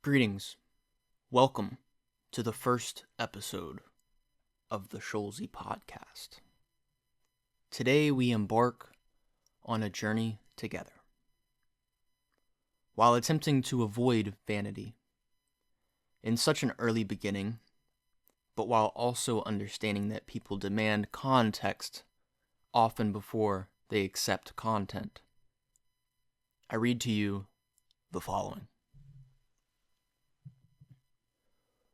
Greetings. Welcome to the first episode of the Schulze Podcast. Today we embark on a journey together. While attempting to avoid vanity in such an early beginning, but while also understanding that people demand context often before they accept content, I read to you the following.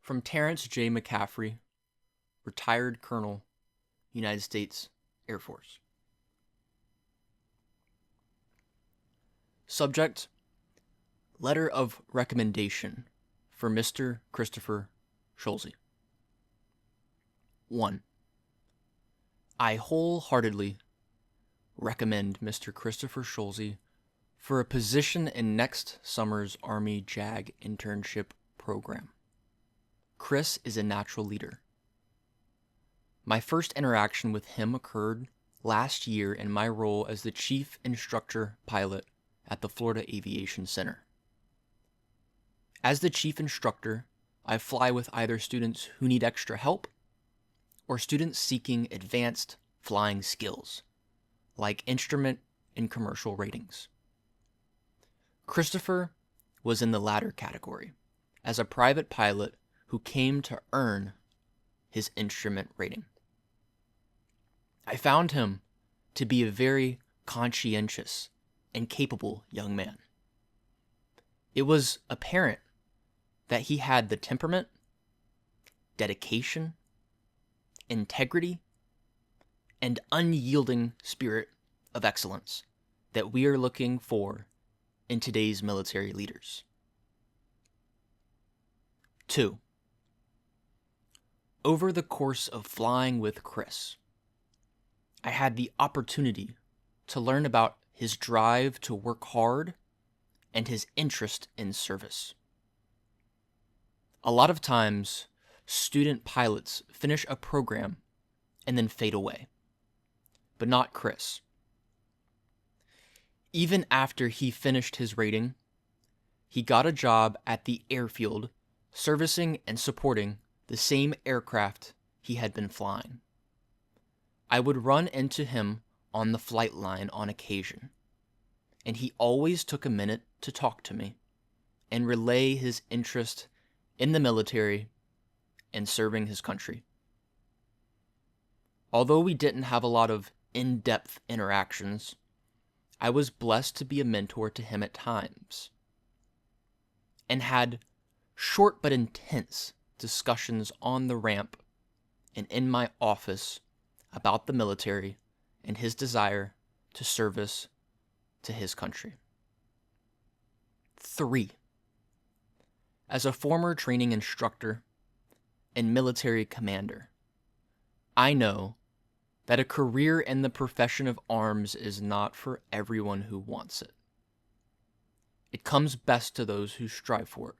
From Terrence J. McCaffery, retired Colonel, United States Air Force. Subject: Letter of Recommendation for Mr. Christopher Schulze. 1. I wholeheartedly recommend Mr. Christopher Schulze for a position in next summer's Army JAG internship program. Chris is a natural leader. My first interaction with him occurred last year in my role as the chief instructor pilot at the Florida Aviation Center. As the chief instructor, I fly with either students who need extra help or students seeking advanced flying skills, like instrument and commercial ratings. Christopher was in the latter category, as a private pilot who came to earn his instrument rating. I found him to be a very conscientious and capable young man. It was apparent that he had the temperament, dedication, integrity, and unyielding spirit of excellence that we are looking for in today's military leaders. 2. Over the course of flying with Chris, I had the opportunity to learn about his drive to work hard and his interest in service. A lot of times, student pilots finish a program and then fade away, but not Chris. Even after he finished his rating, he got a job at the airfield servicing and supporting the same aircraft he had been flying. I would run into him on the flight line on occasion, and he always took a minute to talk to me and relay his interest in the military and serving his country. Although we didn't have a lot of in-depth interactions, I was blessed to be a mentor to him at times, and had short but intense discussions on the ramp and in my office about the military and his desire to service to his country. 3. As a former training instructor and military commander, I know that a career in the profession of arms is not for everyone who wants it. It comes best to those who strive for it.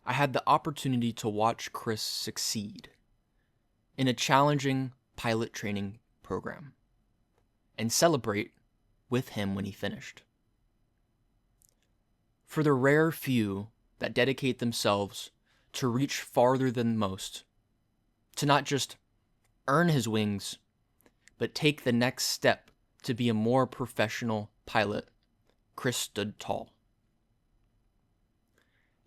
I had the opportunity to watch Chris succeed in a challenging pilot training program and celebrate with him when he finished. For the rare few that dedicate themselves to reach farther than most, to not just earn his wings, but take the next step to be a more professional pilot, Chris stood tall.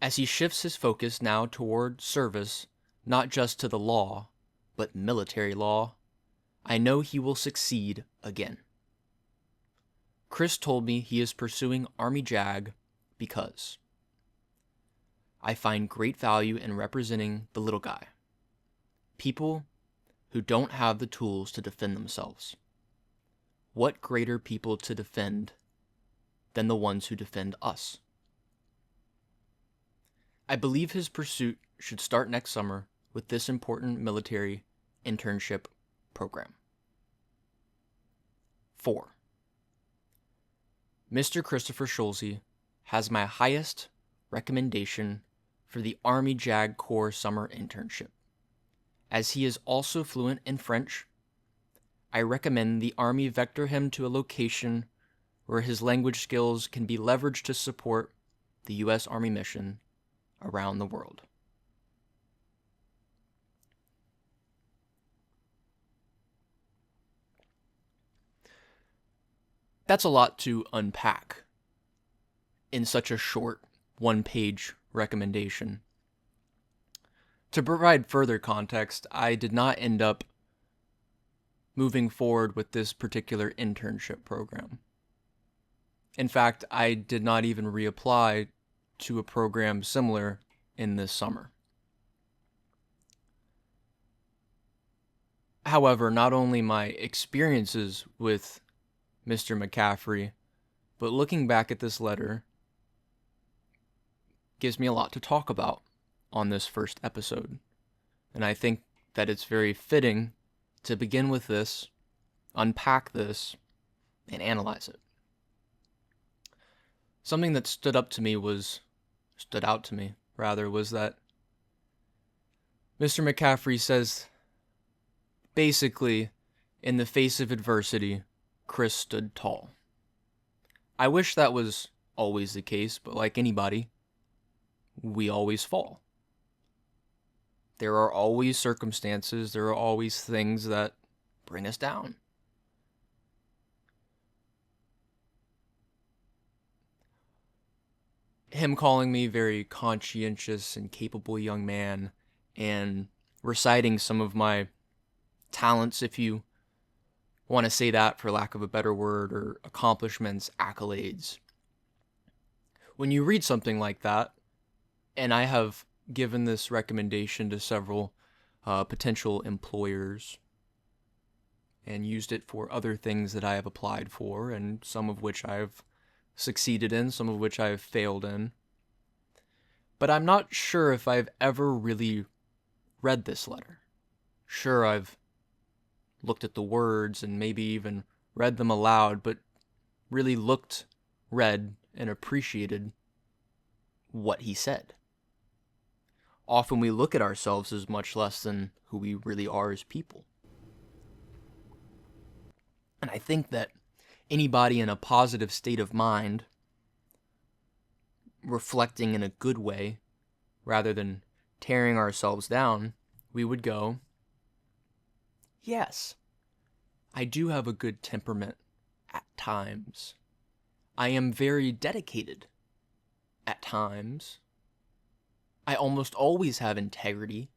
As he shifts his focus now toward service, not just to the law, but military law, I know he will succeed again. Chris told me he is pursuing Army JAG because I find great value in representing the little guy, people who don't have the tools to defend themselves. What greater people to defend than the ones who defend us? I believe his pursuit should start next summer with this important military internship program. 4. Mr. Christopher Schulze has my highest recommendation for the Army JAG Corps summer internship. As he is also fluent in French, I recommend the Army vector him to a location where his language skills can be leveraged to support the U.S. Army mission around the world. That's a lot to unpack in such a short one-page recommendation. To provide further context, I did not end up moving forward with this particular internship program. In fact, I did not even reapply to a program similar in this summer. However, not only my experiences with Mr. McCaffery, but looking back at this letter gives me a lot to talk about on this first episode. And I think that it's very fitting to begin with this, unpack this, and analyze it. Something that stood out to me was that Mr. McCaffery says, basically, in the face of adversity, Chris stood tall. I wish that was always the case, but like anybody, we always fall. There are always circumstances, there are always things that bring us down. Him calling me very conscientious and capable young man and reciting some of my talents, if you want to say that for lack of a better word, or accomplishments, accolades. When you read something like that, and I have given this recommendation to several potential employers and used it for other things that I have applied for, and some of which I've succeeded in, some of which I've failed in. But I'm not sure if I've ever really read this letter. Sure, I've looked at the words and maybe even read them aloud, but really looked, read, and appreciated what he said. Often we look at ourselves as much less than who we really are as people. And I think that anybody in a positive state of mind, reflecting in a good way, rather than tearing ourselves down, we would go, yes, I do have a good temperament at times. I am very dedicated at times. I almost always have integrity,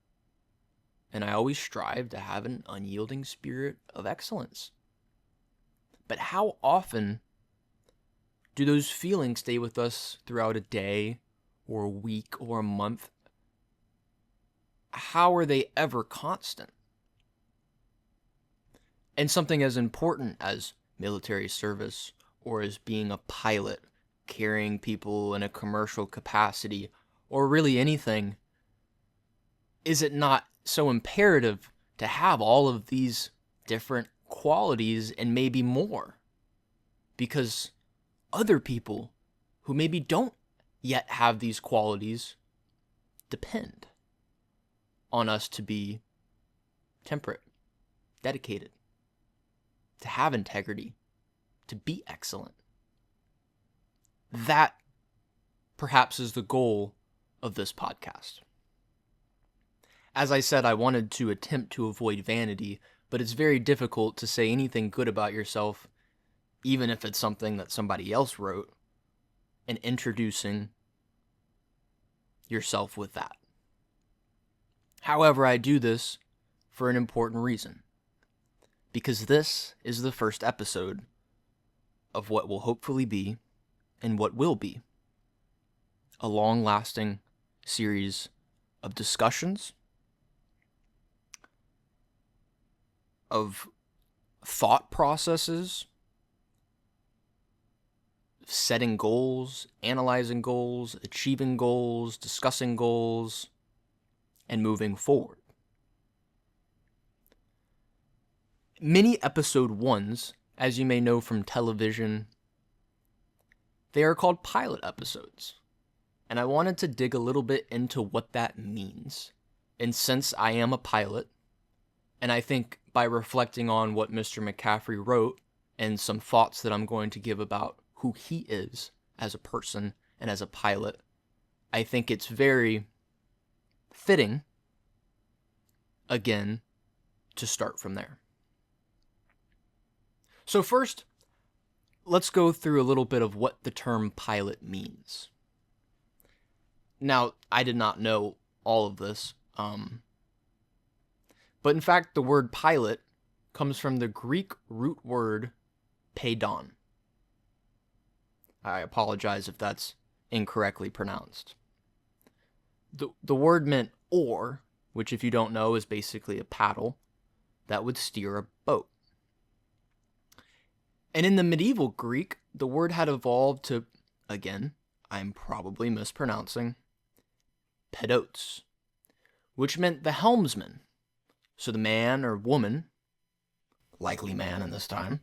and I always strive to have an unyielding spirit of excellence. But how often do those feelings stay with us throughout a day, or a week, or a month? How are they ever constant? And something as important as military service, or as being a pilot, carrying people in a commercial capacity, or really anything, is it not so imperative to have all of these different qualities and maybe more? Because other people who maybe don't yet have these qualities depend on us to be temperate, dedicated, to have integrity, to be excellent. That perhaps is the goal of this podcast. As I said, I wanted to attempt to avoid vanity, but it's very difficult to say anything good about yourself, even if it's something that somebody else wrote, and introducing yourself with that. However, I do this for an important reason, because this is the first episode of what will hopefully be, and what will be, a long-lasting series of discussions, of thought processes, setting goals, analyzing goals, achieving goals, discussing goals, and moving forward. Many episode ones, as you may know from television, they are called pilot episodes. And I wanted to dig a little bit into what that means. And since I am a pilot, and I think by reflecting on what Mr. McCaffery wrote and some thoughts that I'm going to give about who he is as a person and as a pilot, I think it's very fitting, again, to start from there. So first, let's go through a little bit of what the term pilot means. Now, I did not know all of this, but in fact, the word pilot comes from the Greek root word pēdon. I apologize if that's incorrectly pronounced. The word meant oar, which if you don't know is basically a paddle that would steer a boat. And in the medieval Greek, the word had evolved to, again, I'm probably mispronouncing, pēdos, which meant the helmsman. So the man or woman, likely man in this time,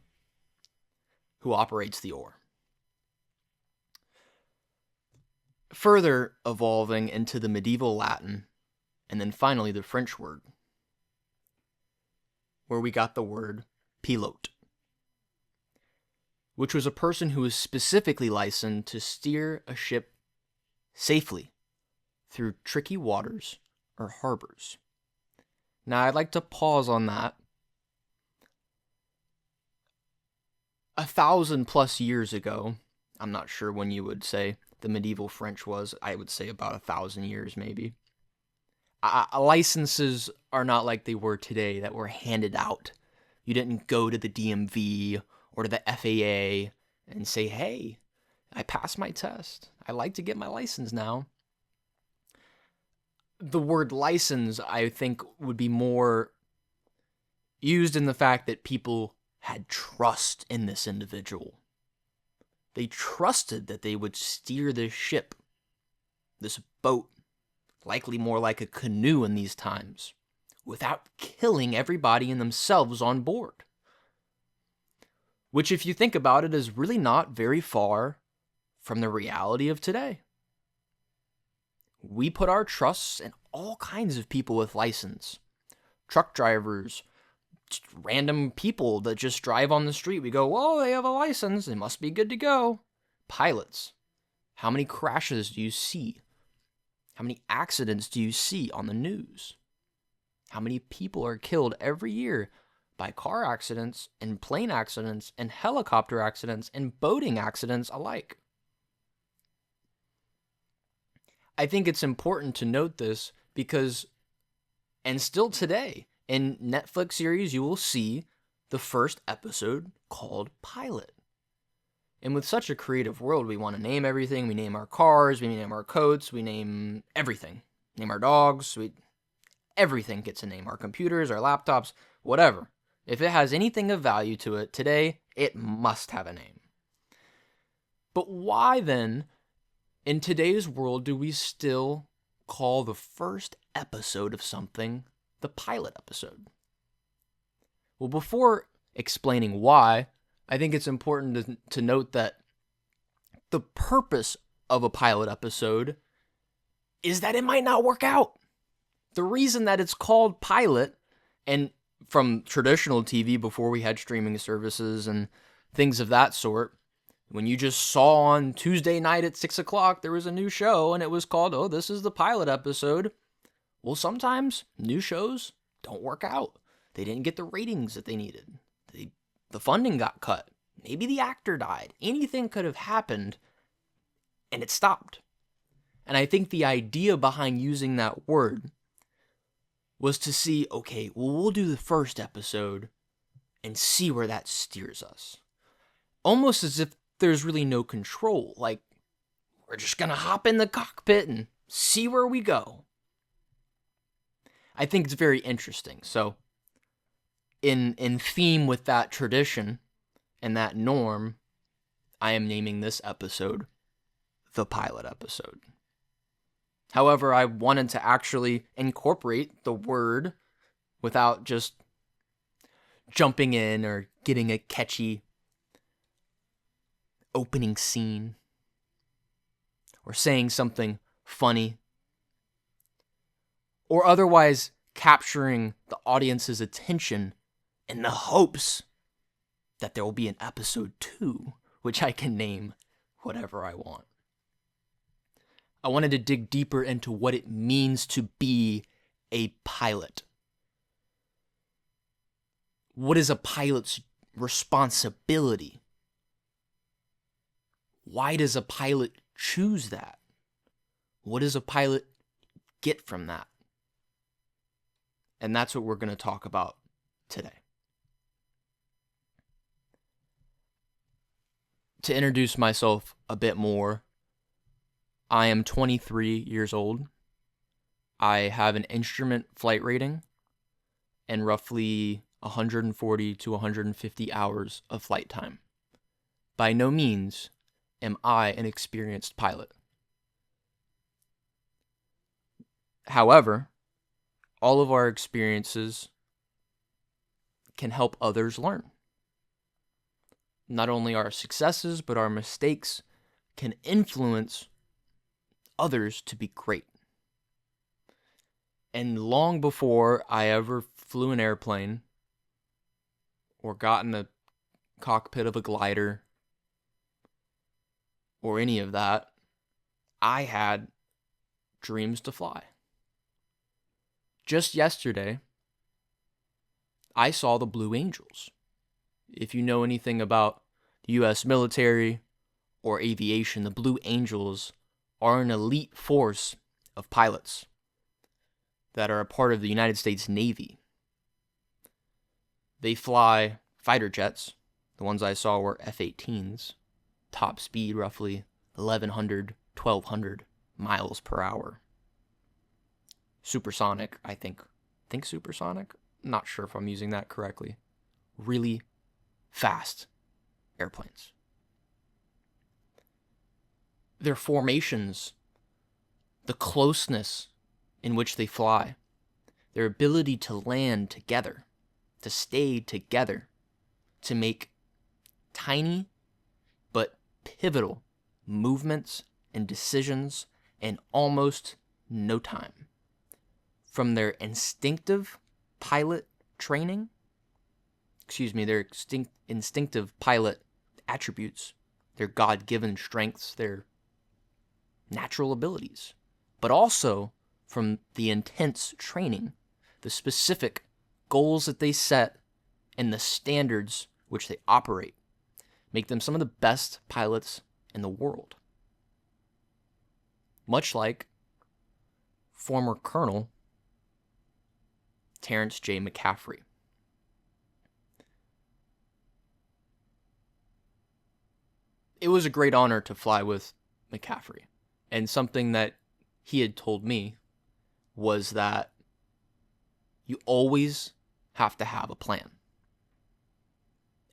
who operates the oar. Further evolving into the medieval Latin, and then finally the French word, where we got the word pilote, which was a person who was specifically licensed to steer a ship safely through tricky waters or harbors. Now, I'd like to pause on that. 1,000+ years ago, I'm not sure when you would say the medieval French was, I would say about 1,000 years maybe. Licenses are not like they were today that were handed out. You didn't go to the DMV or to the FAA and say, hey, I passed my test. I'd like to get my license now. The word license, I think, would be more used in the fact that people had trust in this individual. They trusted that they would steer this ship, this boat, likely more like a canoe in these times, without killing everybody and themselves on board. Which, if you think about it, is really not very far from the reality of today. We put our trusts in all kinds of people with license. Truck drivers, random people that just drive on the street. We go, whoa, they have a license. They must be good to go. Pilots. How many crashes do you see? How many accidents do you see on the news? How many people are killed every year by car accidents and plane accidents and helicopter accidents and boating accidents alike? I think it's important to note this because, and still today, in Netflix series, you will see the first episode called Pilot. And with such a creative world, we want to name everything. We name our cars, we name our coats, we name everything. Name our dogs, everything gets a name. Our computers, our laptops, whatever. If it has anything of value to it today, it must have a name. But why then, in today's world, do we still call the first episode of something the pilot episode? Well, before explaining why, I think it's important to note that the purpose of a pilot episode is that it might not work out. The reason that it's called pilot, and from traditional TV before we had streaming services and things of that sort, when you just saw on Tuesday night at 6 o'clock, there was a new show and it was called, oh, this is the pilot episode. Well, sometimes new shows don't work out. They didn't get the ratings that they needed. The funding got cut. Maybe the actor died. Anything could have happened and it stopped. And I think the idea behind using that word was to see, okay, well, we'll do the first episode and see where that steers us. Almost as if there's really no control. Like, we're just going to hop in the cockpit and see where we go. I think it's very interesting. So, in theme with that tradition and that norm, I am naming this episode the pilot episode. However, I wanted to actually incorporate the word without just jumping in or getting a catchy opening scene or saying something funny or otherwise capturing the audience's attention in the hopes that there will be an episode 2, which I can name whatever I want. I wanted to dig deeper into what it means to be a pilot. What is a pilot's responsibility? Why does a pilot choose that? What does a pilot get from that? And that's what we're going to talk about today. To introduce myself a bit more, I am 23 years old. I have an instrument flight rating and roughly 140 to 150 hours of flight time. By no means am I an experienced pilot. However, all of our experiences can help others learn. Not only our successes, but our mistakes can influence others to be great. And long before I ever flew an airplane or got in the cockpit of a glider or any of that, I had dreams to fly. Just yesterday, I saw the Blue Angels. If you know anything about the U.S. military or aviation, the Blue Angels are an elite force of pilots that are a part of the United States Navy. They fly fighter jets. The ones I saw were F-18s, top speed roughly 1,100, 1,200 miles per hour. Supersonic, I think supersonic? Not sure if I'm using that correctly. Really fast airplanes. Their formations, the closeness in which they fly, their ability to land together, to stay together, to make tiny but pivotal movements and decisions in almost no time. From their instinctive pilot training, their instinctive pilot attributes, their God-given strengths, their natural abilities, but also from the intense training, the specific goals that they set, and the standards which they operate, make them some of the best pilots in the world. Much like former Colonel Terrence J. McCaffery. It was a great honor to fly with McCaffery, and something that he had told me was that you always have to have a plan.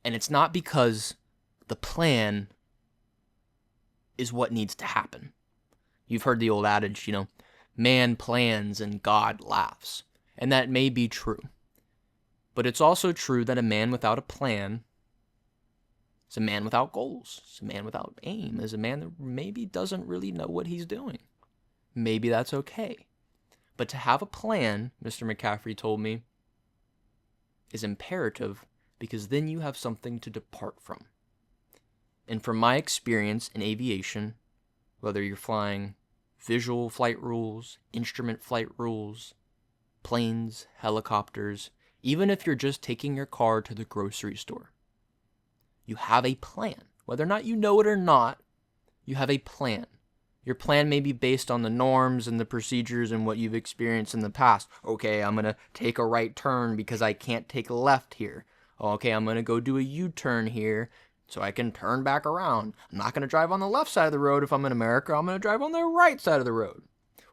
And it's not because the plan is what needs to happen. You've heard the old adage, man plans and God laughs. And that may be true. But it's also true that a man without a plan is a man without goals. Is a man without aim. Is a man that maybe doesn't really know what he's doing. Maybe that's okay. But to have a plan, Mr. McCaffery told me, is imperative because then you have something to depart from. And from my experience in aviation, whether you're flying visual flight rules, instrument flight rules, planes, helicopters, even if you're just taking your car to the grocery store, you have a plan. Whether or not you know it or not, you have a plan. Your plan may be based on the norms and the procedures and what you've experienced in the past. Okay, I'm going to take a right turn because I can't take a left here. Okay, I'm going to go do a U-turn here so I can turn back around. I'm not going to drive on the left side of the road if I'm in America. I'm going to drive on the right side of the road.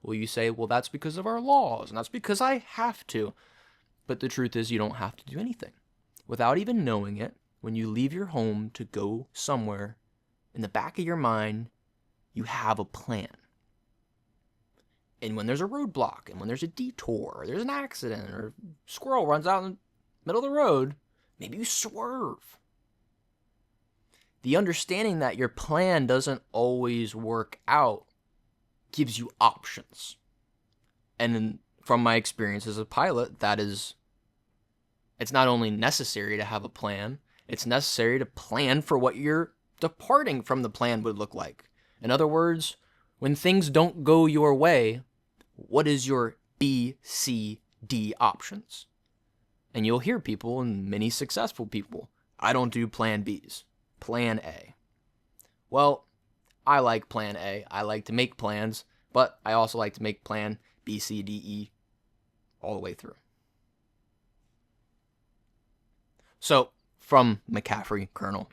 Well, you say, well, that's because of our laws, and that's because I have to. But the truth is, you don't have to do anything. Without even knowing it, when you leave your home to go somewhere, in the back of your mind, you have a plan. And when there's a roadblock, and when there's a detour, or there's an accident, or a squirrel runs out in the middle of the road, maybe you swerve. The understanding that your plan doesn't always work out gives you options. And from my experience as a pilot, it's not only necessary to have a plan, it's necessary to plan for what your departing from the plan would look like. In other words, When things don't go your way, what is your B, C, D options? And you'll hear people, and many successful people, I don't do plan Bs. Plan A. Well, I like plan A. I like to make plans, but I also like to make plan B, C, D, E all the way through. So, from McCaffery Colonel,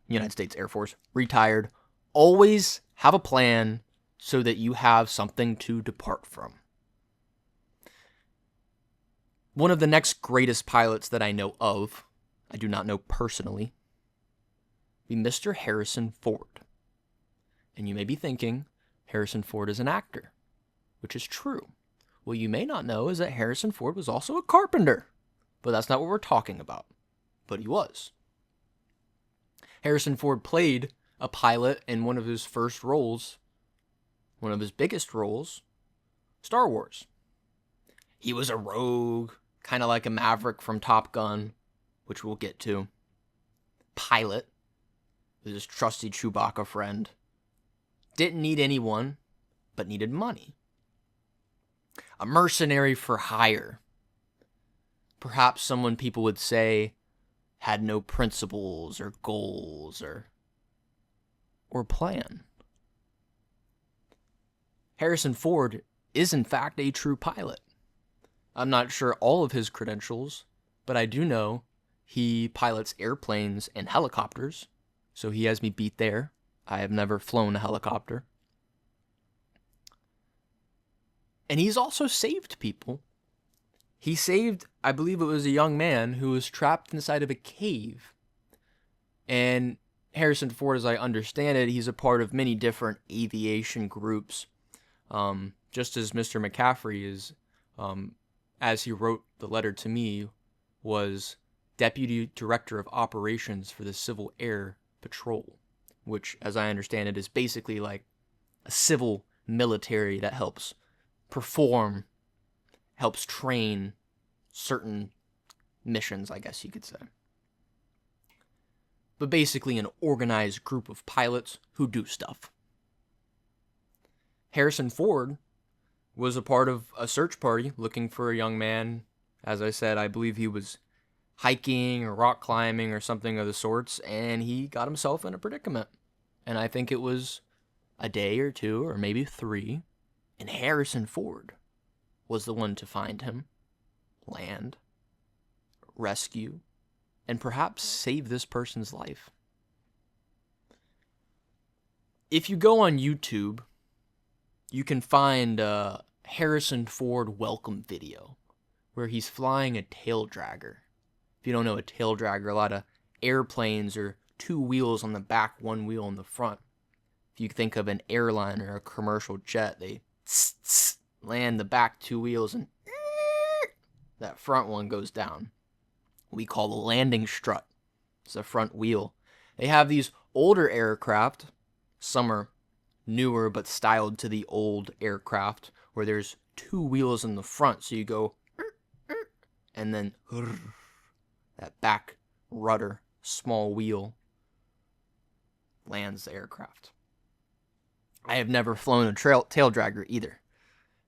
United States Air Force, retired, always have a plan so that you have something to depart from. One of the next greatest pilots that I know of, I do not know personally, be Mr. Harrison Ford. And you may be thinking, Harrison Ford is an actor, which is true. What you may not know is that Harrison Ford was also a carpenter, but that's not what we're talking about. But he was. Harrison Ford played a pilot in one of his first roles, one of his biggest roles, Star Wars. He was a rogue, kind of like a Maverick from Top Gun, which we'll get to. Pilot, with his trusty Chewbacca friend. Didn't need anyone, but needed money. A mercenary for hire. Perhaps someone people would say had no principles or goals or plan. Harrison Ford is in fact a true pilot. I'm not sure all of his credentials, but I do know he pilots airplanes and helicopters, so he has me beat there. I have never flown a helicopter. And he's also saved people. He saved, I believe it was a young man who was trapped inside of a cave. And Harrison Ford, as I understand it, he's a part of many different aviation groups. Just as Mr. McCaffery is, as he wrote the letter to me, was Deputy Director of Operations for the Civil Air Patrol, which, as I understand it, is basically like a civil military that helps perform, helps train certain missions, I guess you could say. But basically an organized group of pilots who do stuff. Harrison Ford was a part of a search party looking for a young man. As I said, I believe he was hiking or rock climbing or something of the sorts, and he got himself in a predicament. And I think it was a day or two or maybe 3, and Harrison Ford was the one to find him, land, rescue, and perhaps save this person's life. If you go on YouTube, you can find a Harrison Ford welcome video where he's flying a tail dragger. If you don't know a tail dragger, a lot of airplanes are 2 wheels on the back, 1 wheel on the front. If you think of an airline or a commercial jet, they land the back 2 wheels and that front one goes down. We call the landing strut. It's the front wheel. They have these older aircraft. Some are newer but styled to the old aircraft where there's 2 wheels in the front. So you go and then that back rudder, small wheel, lands the aircraft. I have never flown a tail dragger either.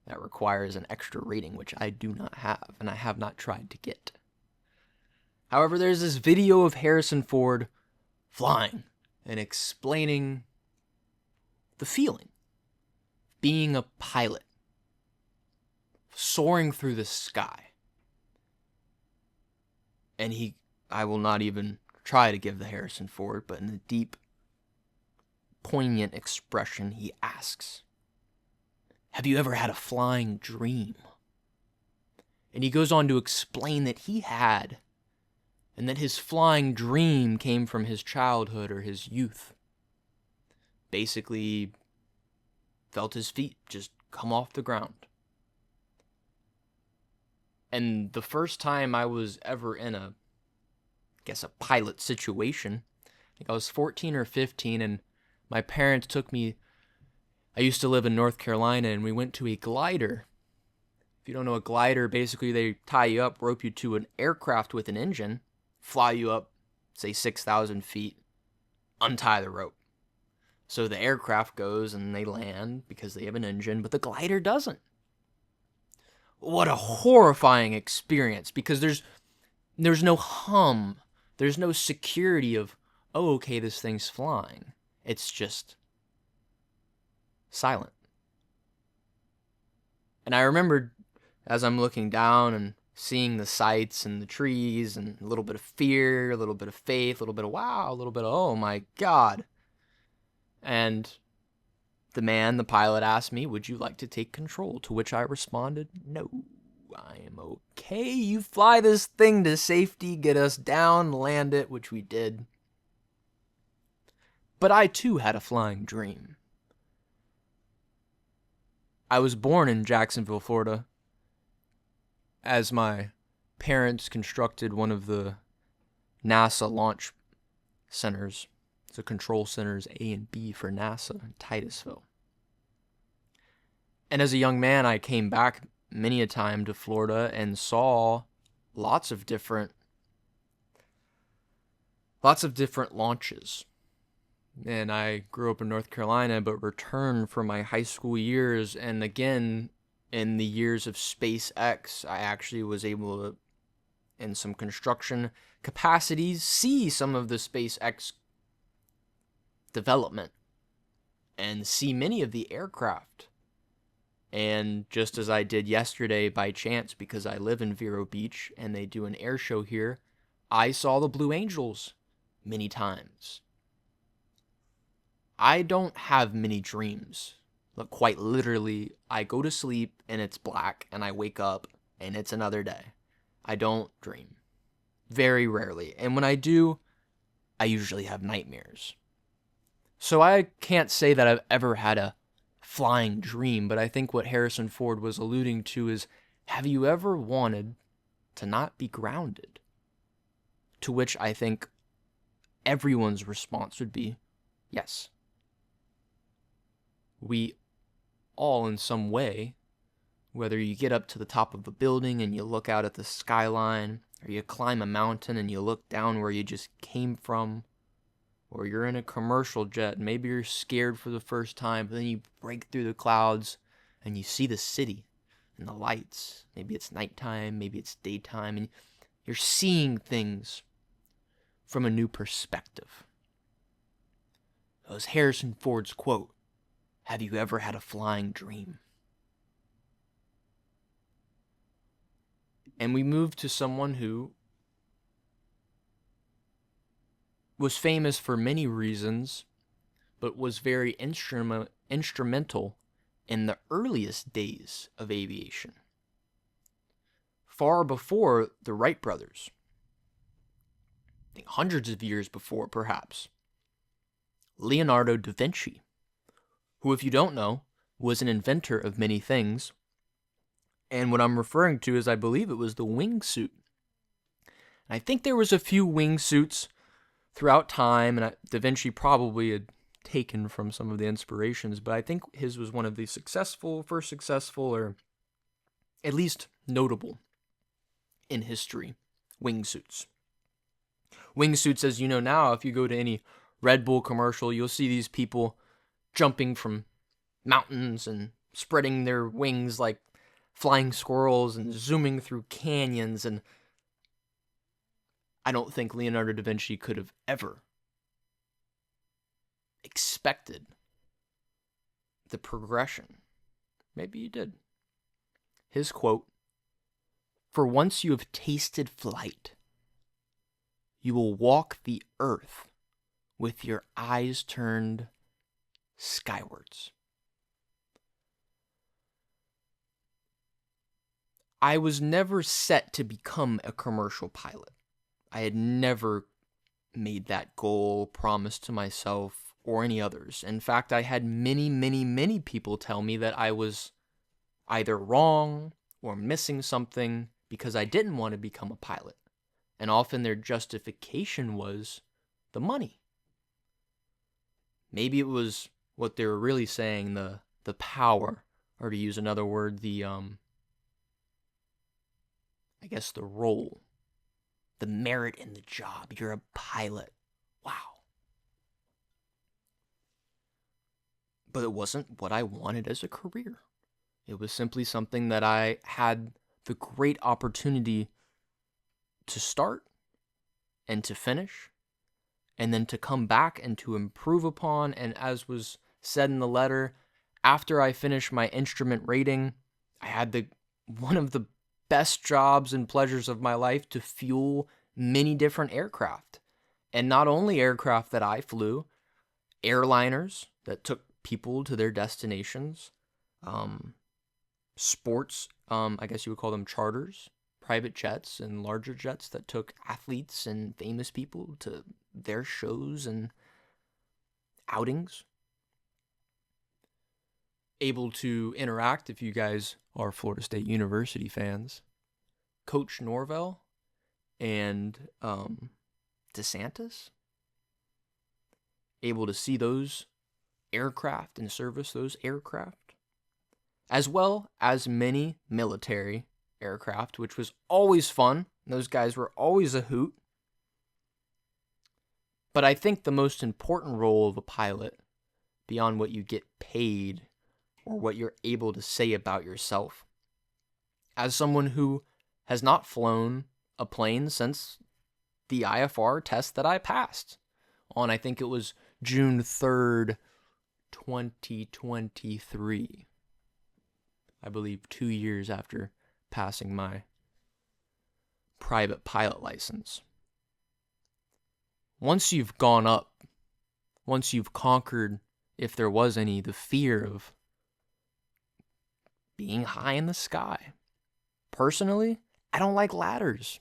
That requires an extra rating, which I do not have, and I have not tried to get. However, there's this video of Harrison Ford flying and explaining the feeling, being a pilot, soaring through the sky. And I will not even try to give the Harrison Ford, but in a deep, poignant expression, he asks, "Have you ever had a flying dream?" And he goes on to explain that he had, and that his flying dream came from his childhood or his youth. Basically, felt his feet just come off the ground. And the first time I was ever in a pilot situation, I think I was 14 or 15, and my parents took me, I used to live in North Carolina, and we went to a glider. If you don't know a glider, basically they tie you up, rope you to an aircraft with an engine, fly you up, say 6,000 feet, untie the rope. So the aircraft goes and they land because they have an engine, but the glider doesn't. What a horrifying experience, because there's no hum. There's no security of, oh, okay, this thing's flying. It's just silent. And I remember as I'm looking down and seeing the sights and the trees and a little bit of fear, a little bit of faith, a little bit of wow, a little bit of, oh my God. And the pilot asked me, would you like to take control? To which I responded, no, I am okay. You fly this thing to safety, get us down, land it, which we did. But I too had a flying dream. I was born in Jacksonville, Florida, as my parents constructed one of the NASA launch centers. So control centers A and B for NASA in Titusville. And as a young man, I came back many a time to Florida and saw lots of different launches. And I grew up in North Carolina, but returned for my high school years. And again, in the years of SpaceX, I actually was able to, in some construction capacities, see some of the SpaceX development and see many of the aircraft. And just as I did yesterday by chance, because I live in Vero Beach and they do an air show here, I saw the Blue Angels many times. I don't have many dreams. Look, quite literally, I go to sleep and it's black and I wake up and it's another day. I don't dream. Very rarely. And when I do, I usually have nightmares. So I can't say that I've ever had a flying dream, but I think what Harrison Ford was alluding to is, have you ever wanted to not be grounded? To which I think everyone's response would be, yes. We all, in some way, whether you get up to the top of a building and you look out at the skyline, or you climb a mountain and you look down where you just came from, or you're in a commercial jet, and maybe you're scared for the first time, but then you break through the clouds and you see the city and the lights. Maybe it's nighttime, maybe it's daytime, and you're seeing things from a new perspective. That was Harrison Ford's quote, "Have you ever had a flying dream?" And we move to someone who was famous for many reasons, but was very instrumental in the earliest days of aviation. Far before the Wright brothers. I think hundreds of years before, perhaps. Leonardo da Vinci, who, if you don't know, was an inventor of many things. And what I'm referring to is, I believe it was the wingsuit. I think there was a few wingsuits throughout time, and Da Vinci probably had taken from some of the inspirations, but I think his was one of the first successful, or at least notable in history, wingsuits. Wingsuits, as you know now, if you go to any Red Bull commercial, you'll see these people jumping from mountains and spreading their wings like flying squirrels and zooming through canyons, and I don't think Leonardo da Vinci could have ever expected the progression. Maybe he did. His quote, "For once you have tasted flight, you will walk the earth with your eyes turned skywards." I was never set to become a commercial pilot. I had never made that goal, promised to myself, or any others. In fact, I had many, many, many people tell me that I was either wrong or missing something because I didn't want to become a pilot. And often their justification was the money. Maybe it was what they were really saying, the power, or to use another word, the role. The merit in the job. You're a pilot. Wow. but it wasn't what I wanted as a career. It was simply something that I had the great opportunity to start and to finish, and then to come back and to improve upon. And as was said in the letter, after I finished my instrument rating, I had one of the best jobs and pleasures of my life to fuel many different aircraft. And not only aircraft that I flew, airliners that took people to their destinations, sports, I guess you would call them charters, private jets and larger jets that took athletes and famous people to their shows and outings. Able to interact, if you guys are Florida State University fans, Coach Norvell and DeSantis. Able to see those aircraft and service those aircraft, as well as many military aircraft, which was always fun. Those guys were always a hoot. But I think the most important role of a pilot, beyond what you get paid or what you're able to say about yourself, as someone who has not flown a plane since the IFR test that I passed on, I think it was June 3rd, 2023. I believe 2 years after passing my private pilot license. Once you've gone up, once you've conquered, if there was any, the fear of being high in the sky. Personally, I don't like ladders.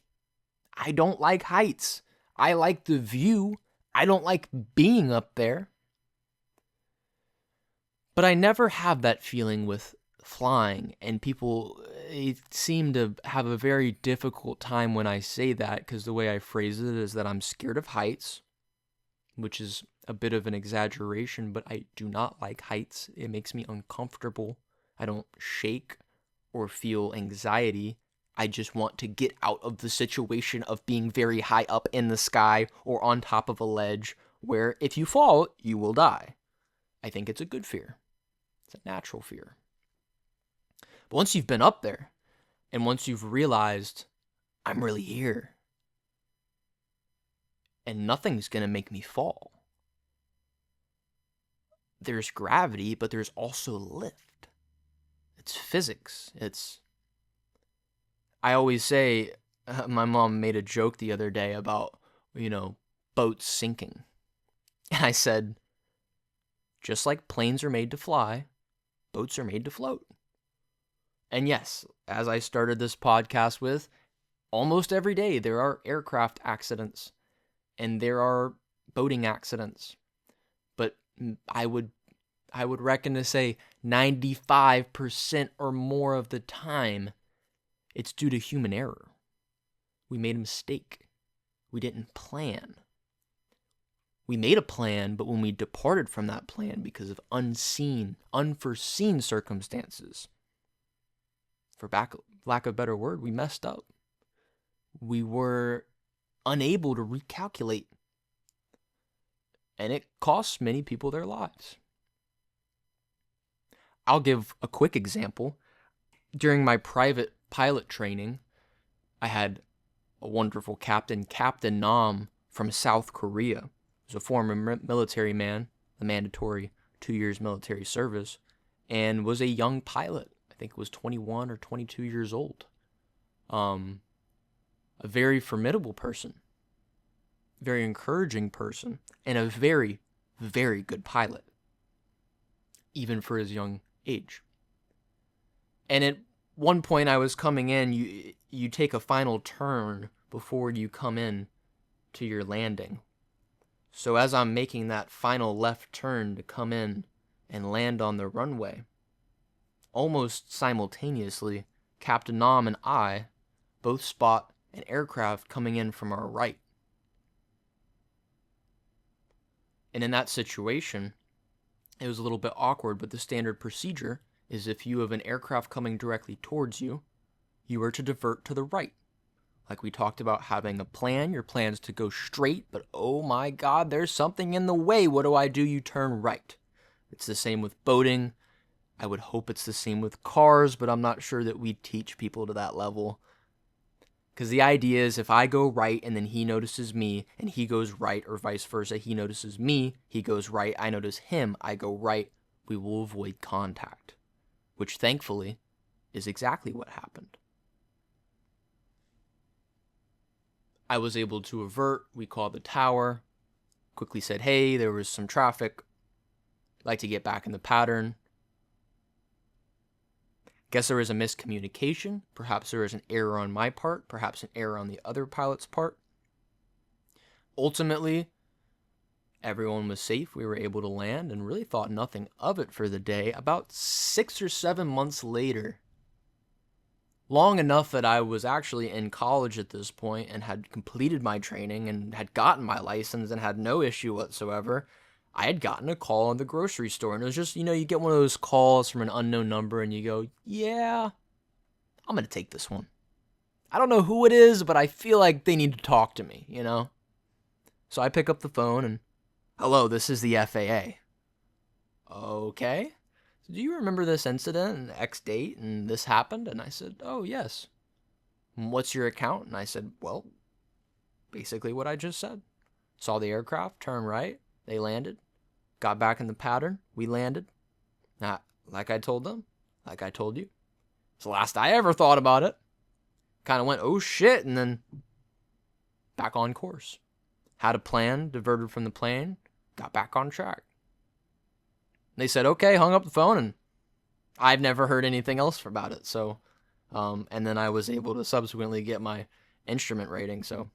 I don't like heights. I like the view. I don't like being up there. But I never have that feeling with flying, and people seem to have a very difficult time when I say that, because the way I phrase it is that I'm scared of heights, which is a bit of an exaggeration, but I do not like heights. It makes me uncomfortable. I don't shake or feel anxiety. I just want to get out of the situation of being very high up in the sky or on top of a ledge where if you fall, you will die. I think it's a good fear. It's a natural fear. But once you've been up there, and once you've realized, I'm really here, and nothing's going to make me fall. There's gravity, but there's also lift. It's physics. I always say, my mom made a joke the other day about, boats sinking. And I said, just like planes are made to fly, boats are made to float. And yes, as I started this podcast with, almost every day there are aircraft accidents and there are boating accidents. But I would reckon to say 95% or more of the time, it's due to human error. We made a mistake. We didn't plan. We made a plan, but when we departed from that plan because of unforeseen circumstances, for lack of a better word, we messed up. We were unable to recalculate. And it costs many people their lives. I'll give a quick example. During my private pilot training, I had a wonderful captain, Captain Nam from South Korea. He was a former military man, the mandatory 2 years military service, and was a young pilot. I think it was 21 or 22 years old. A very formidable person, very encouraging person, and a very, very good pilot, even for his young age. And at one point I was coming in, you take a final turn before you come in to your landing. So as I'm making that final left turn to come in and land on the runway, almost simultaneously, Captain Nam and I both spot an aircraft coming in from our right. And in that situation, it was a little bit awkward, but the standard procedure is if you have an aircraft coming directly towards you, you are to divert to the right. Like we talked about having a plan, your plan is to go straight, but oh my God, there's something in the way. What do? You turn right. It's the same with boating. I would hope it's the same with cars, but I'm not sure that we teach people to that level. Because the idea is if I go right and then he notices me and he goes right, or vice versa, he notices me, he goes right, I notice him, I go right, we will avoid contact. Which thankfully is exactly what happened. I was able to avert, we called the tower, quickly said, hey, there was some traffic, like to get back in the pattern. Guess there was a miscommunication. Perhaps there was an error on my part. Perhaps an error on the other pilot's part. Ultimately, everyone was safe. We were able to land and really thought nothing of it for the day. About 6 or 7 months later, long enough that I was actually in college at this point and had completed my training and had gotten my license and had no issue whatsoever, I had gotten a call in the grocery store, and it was just, you get one of those calls from an unknown number, and you go, yeah, I'm going to take this one. I don't know who it is, but I feel like they need to talk to me, So I pick up the phone, and, hello, this is the FAA. Okay. So do you remember this incident and X date, and this happened? And I said, oh, yes. And what's your account? And I said, well, basically what I just said. Saw the aircraft, turned right, they landed. Got back in the pattern. We landed. Now, like I told them, like I told you. It's the last I ever thought about it. Kind of went, oh shit, and then back on course. Had a plan, diverted from the plane, got back on track. They said, okay, hung up the phone, and I've never heard anything else about it. So, and then I was able to subsequently get my instrument rating. So,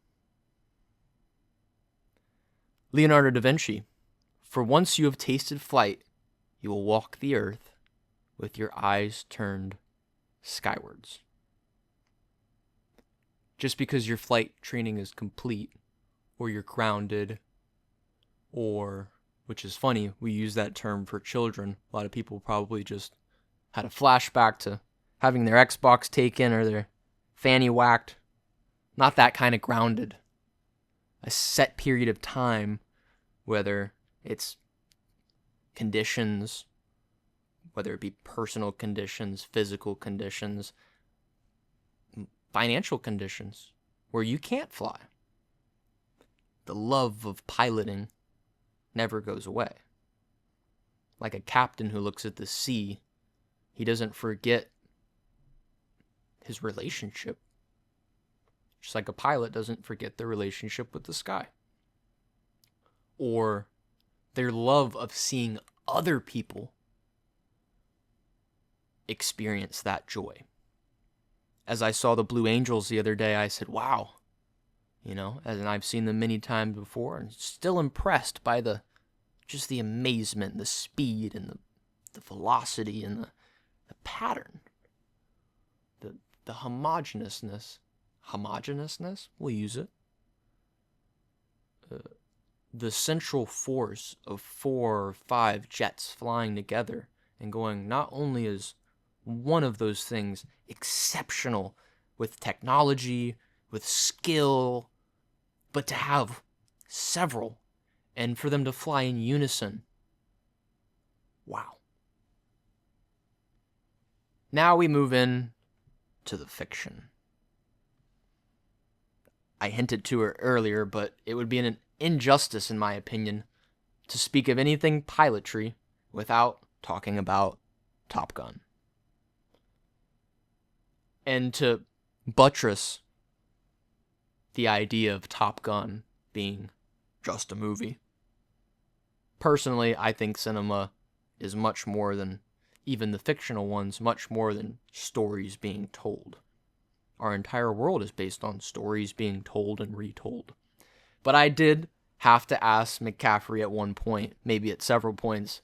Leonardo da Vinci. For once you have tasted flight, you will walk the earth with your eyes turned skywards. Just because your flight training is complete, or you're grounded, or, which is funny, we use that term for children. A lot of people probably just had a flashback to having their Xbox taken or their fanny whacked. Not that kind of grounded. A set period of time, whether it's conditions, whether it be personal conditions, physical conditions, financial conditions, where you can't fly. The love of piloting never goes away. Like a captain who looks at the sea, he doesn't forget his relationship. Just like a pilot doesn't forget their relationship with the sky. Or their love of seeing other people experience that joy. As I saw the Blue Angels the other day, I said, wow. And I've seen them many times before, and still impressed by the amazement, the speed, and the velocity, and the pattern. The homogeneousness. Homogeneousness? We'll use it. The central force of 4 or 5 jets flying together and going, not only is one of those things exceptional with technology, with skill, but to have several and for them to fly in unison. Wow. Now we move in to the fiction. I hinted to it earlier, but it would be an injustice, in my opinion, to speak of anything pilotry without talking about Top Gun. And to buttress the idea of Top Gun being just a movie. Personally, I think cinema is much more than, even the fictional ones, much more than stories being told. Our entire world is based on stories being told and retold. But I did have to ask McCaffery at one point, maybe at several points,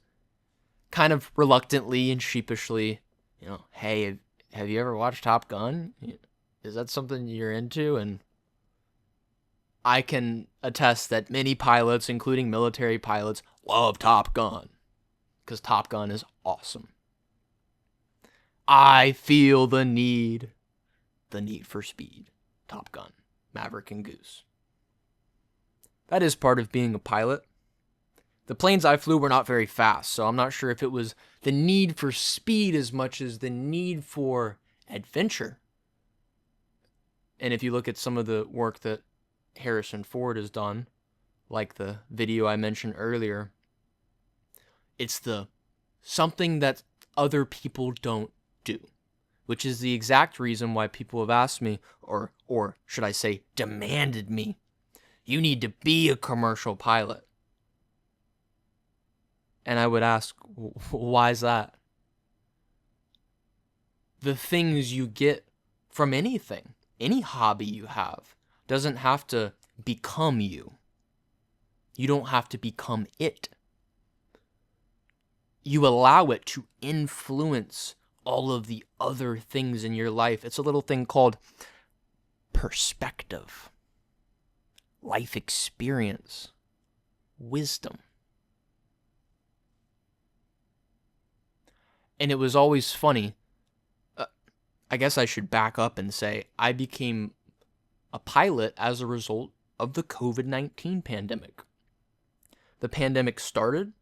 kind of reluctantly and sheepishly, hey, have you ever watched Top Gun? Is that something you're into? And I can attest that many pilots, including military pilots, love Top Gun, because Top Gun is awesome. I feel the need for speed. Top Gun, Maverick and Goose. That is part of being a pilot. The planes I flew were not very fast, so I'm not sure if it was the need for speed as much as the need for adventure. And if you look at some of the work that Harrison Ford has done, like the video I mentioned earlier, it's the something that other people don't do, which is the exact reason why people have asked me, or should I say, demanded me, you need to be a commercial pilot. And I would ask, why is that? The things you get from anything, any hobby you have, doesn't have to become you. You don't have to become it. You allow it to influence all of the other things in your life. It's a little thing called perspective, life experience, wisdom. And it was always funny. I guess I should back up and say I became a pilot as a result of the COVID-19 pandemic. The pandemic started,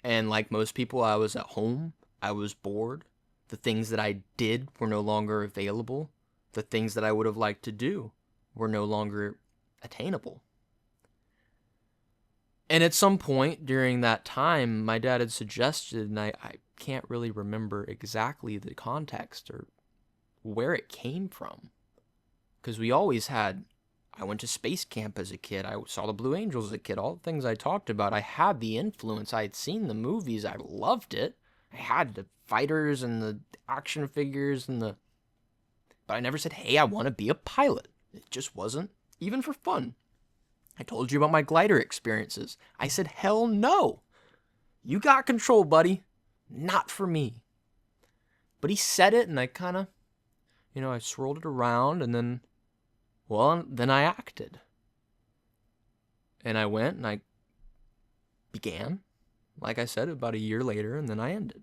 and like most people, I was at home. I was bored. The things that I did were no longer available. The things that I would have liked to do were no longer attainable. And at some point during that time, my dad had suggested, and I can't really remember exactly the context or where it came from, because we always had, I went to space camp as a kid, I saw the Blue Angels as a kid, all the things I talked about, I had the influence, I had seen the movies, I loved it, I had the fighters and the action figures but I never said, hey, I want to be a pilot. It just wasn't even for fun. I told you about my glider experiences. I said, hell no. You got control, buddy. Not for me. But he said it, and I kind of, I swirled it around, and then I acted. And I went, and I began, like I said, about a year later, and then I ended.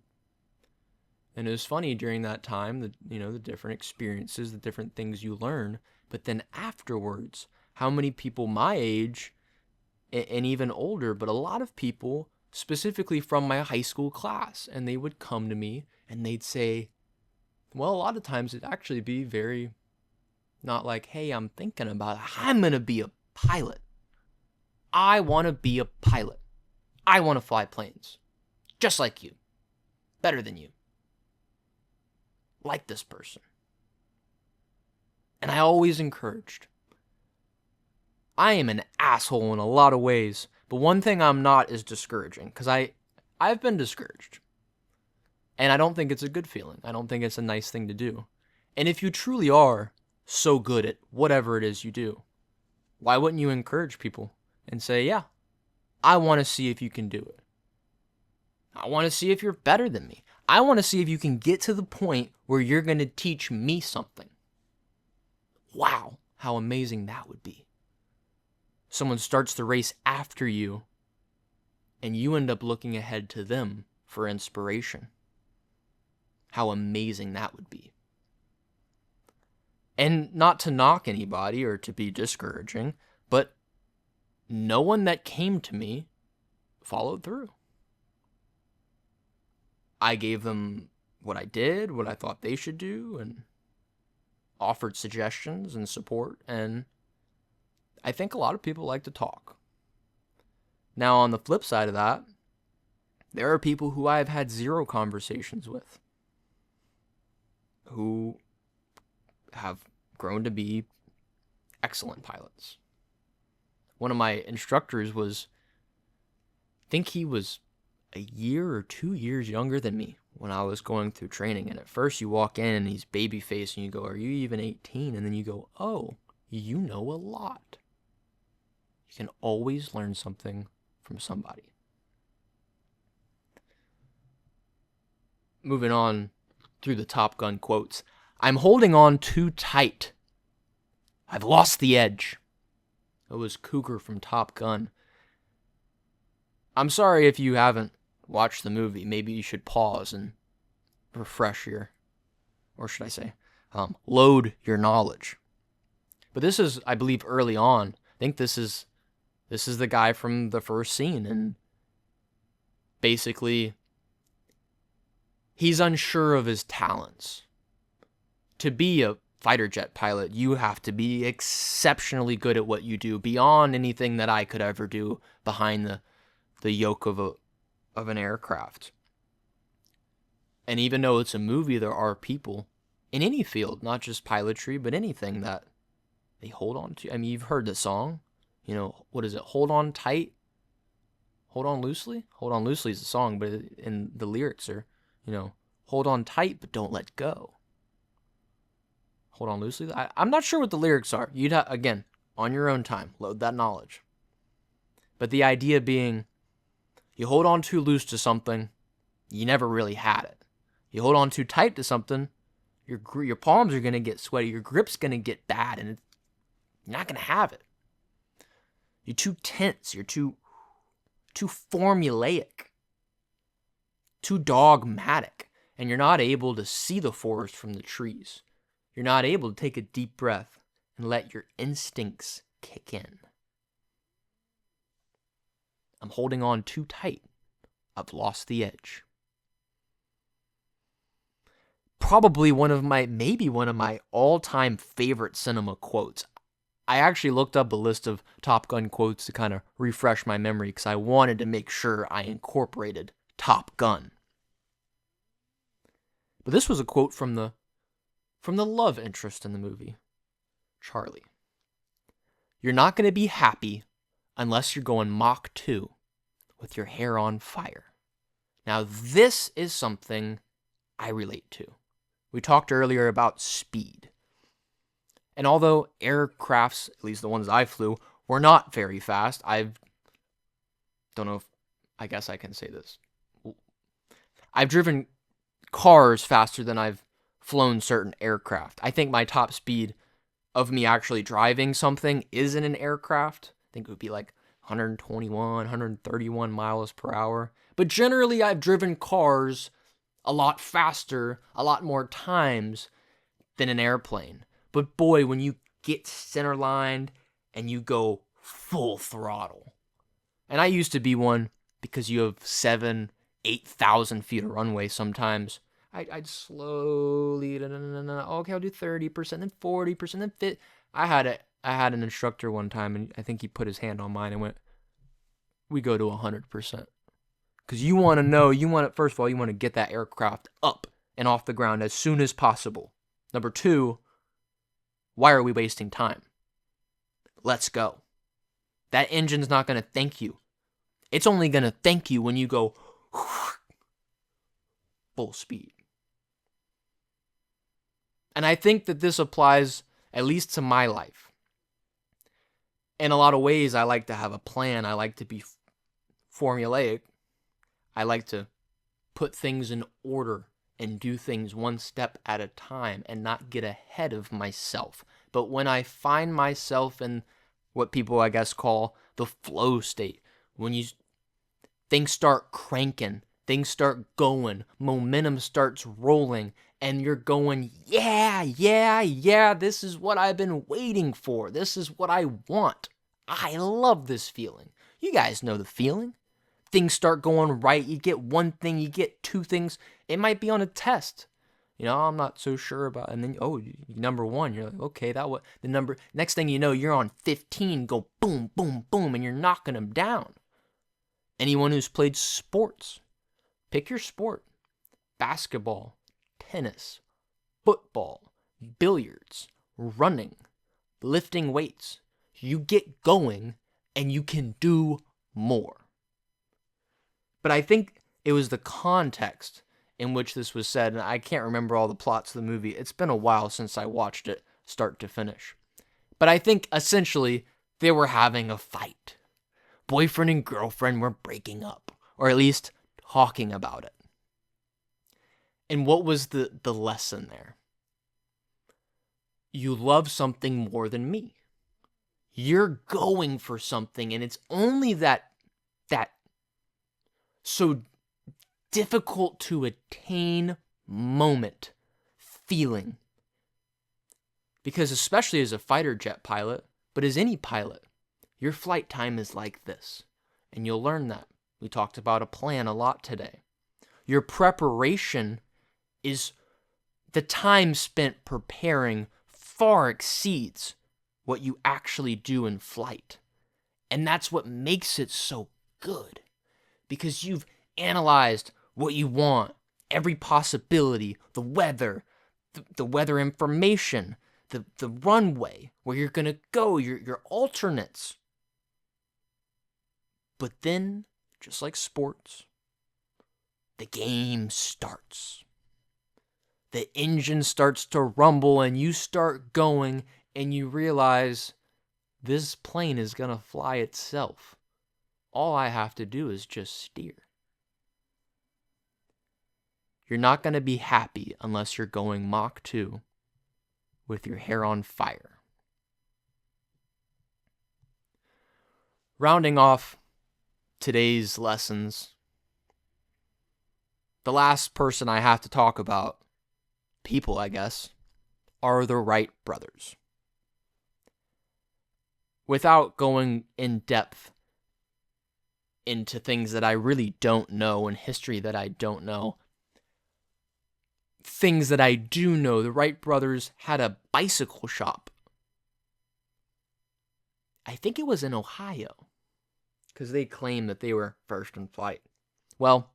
And it was funny during that time, the different experiences, the different things you learn, but then afterwards, how many people my age, and even older, but a lot of people, specifically from my high school class, and they would come to me, and they'd say, well, a lot of times it'd actually be very, not like, hey, I'm thinking about it, I'm going to be a pilot. I want to be a pilot. I want to fly planes. Just like you. Better than you. Like this person. And I always encouraged. I am an asshole in a lot of ways, but one thing I'm not is discouraging, because I've been discouraged. And I don't think it's a good feeling. I don't think it's a nice thing to do. And if you truly are so good at whatever it is you do, why wouldn't you encourage people and say, yeah, I want to see if you can do it. I want to see if you're better than me. I want to see if you can get to the point where you're going to teach me something. Wow, how amazing that would be. Someone starts the race after you, and you end up looking ahead to them for inspiration. How amazing that would be. And not to knock anybody or to be discouraging, but no one that came to me followed through. I gave them what I did, what I thought they should do, and offered suggestions and support, and I think a lot of people like to talk. Now, on the flip side of that, there are people who I've had zero conversations with, who have grown to be excellent pilots. One of my instructors I think he was a year or 2 years younger than me when I was going through training. And at first you walk in and he's baby faced and you go, are you even 18? And then you go, oh, you know a lot. You can always learn something from somebody. Moving on through the Top Gun quotes. I'm holding on too tight. I've lost the edge. It was Cougar from Top Gun. I'm sorry if you haven't watched the movie. Maybe you should pause and refresh load your knowledge. But this is, I believe, early on. I think this is This is the guy from the first scene, and basically, he's unsure of his talents. To be a fighter jet pilot, you have to be exceptionally good at what you do, beyond anything that I could ever do behind the yoke of an aircraft. And even though it's a movie, there are people in any field, not just pilotry, but anything that they hold on to. I mean, you've heard the song, what is it? Hold on tight, hold on loosely. Hold on loosely is the song, but in the lyrics are, hold on tight, but don't let go. Hold on loosely. I'm not sure what the lyrics are. You'd again, on your own time, load that knowledge. But the idea being, you hold on too loose to something, you never really had it. You hold on too tight to something, your palms are going to get sweaty, your grip's going to get bad, and you're not going to have it. You're too tense, you're too formulaic, too dogmatic, and you're not able to see the forest from the trees. You're not able to take a deep breath and let your instincts kick in. I'm holding on too tight. I've lost the edge. Probably maybe one of my all-time favorite cinema quotes. I actually looked up a list of Top Gun quotes to kind of refresh my memory because I wanted to make sure I incorporated Top Gun. But this was a quote from the love interest in the movie, Charlie. You're not going to be happy unless you're going Mach 2 with your hair on fire. Now, this is something I relate to. We talked earlier about speed. And although aircrafts, at least the ones I flew, were not very fast, I guess I can say this. I've driven cars faster than I've flown certain aircraft. I think my top speed of me actually driving something is in an aircraft. I think it would be like 121, 131 miles per hour. But generally, I've driven cars a lot faster, a lot more times than an airplane. But boy, when you get centerlined and you go full throttle. And I used to be one because you have 8,000 feet of runway sometimes. I'd slowly, okay, I'll do 30%, then 40%, then 50%. I had an instructor one time, and I think he put his hand on mine and went, we go to 100%. Because first of all, you want to get that aircraft up and off the ground as soon as possible. Number two, why are we wasting time? Let's go. That engine's not going to thank you. It's only going to thank you when you go full speed. And I think that this applies at least to my life. In a lot of ways, I like to have a plan. I like to be formulaic. I like to put things in order and do things one step at a time and not get ahead of myself. But when I find myself in what people, I guess, call the flow state, when things start cranking, things start going, momentum starts rolling, and you're going, yeah, this is what I've been waiting for. This is what I want. I love this feeling. You guys know the feeling. Things start going right. You get one thing, you get two things. It might be on a test. I'm not so sure about. And then, number one, you're like, okay, the number. Next thing you know, you're on 15, go boom, boom, boom, and you're knocking them down. Anyone who's played sports, pick your sport. Basketball, tennis, football, billiards, running, lifting weights. You get going and you can do more. But I think it was the context in which this was said, and I can't remember all the plots of the movie. It's been a while since I watched it start to finish. But I think essentially they were having a fight. Boyfriend and girlfriend were breaking up, or at least talking about it. And what was the lesson there? You love something more than me. You're going for something, and it's only that so difficult to attain moment, feeling. Because especially as a fighter jet pilot, but as any pilot, Your flight time is like this, and you'll learn that. We talked about a plan a lot today. Your preparation is the time spent preparing far exceeds what you actually do in flight. And that's what makes it so good, because you've analyzed what you want, every possibility, the weather, the weather information, the runway, where you're going to go, your alternates. But then, just like sports, the game starts. The engine starts to rumble and you start going and you realize this plane is going to fly itself. All I have to do is just steer. You're not going to be happy unless you're going Mach 2 with your hair on fire. Rounding off today's lessons, the last person I have to talk about, people I guess, are the Wright brothers. Without going in depth into things that I really don't know and history that I don't know, things that I do know, the Wright brothers had a bicycle shop. I think it was in Ohio, because they claim that they were first in flight. Well,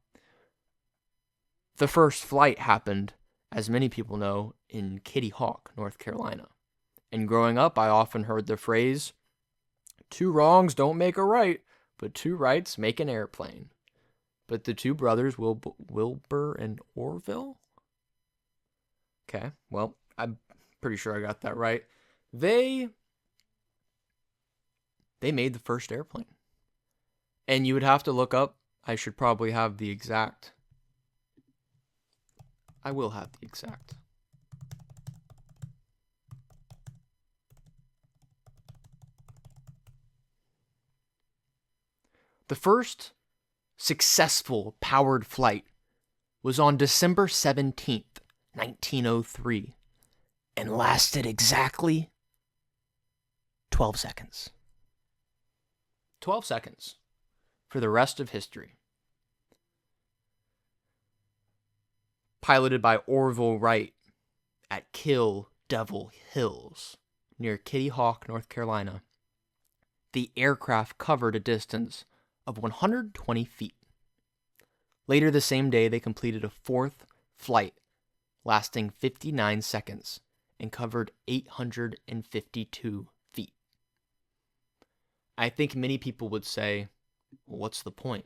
the first flight happened, as many people know, in Kitty Hawk, North Carolina. And growing up, I often heard the phrase, 2 wrongs don't make a right, but 2 rights make an airplane. But the 2 brothers, Wilbur and Orville? Okay, well, I'm pretty sure I got that right. They made the first airplane. And you would have to look up, I should probably have the exact. I will have the exact. The first successful powered flight was on December 17th, 1903, and lasted exactly 12 seconds. 12 seconds for the rest of history. Piloted by Orville Wright at Kill Devil Hills near Kitty Hawk, North Carolina, the aircraft covered a distance of 120 feet. Later the same day, they completed a 4th flight lasting 59 seconds and covered 852 feet. I think many people would say, well, what's the point?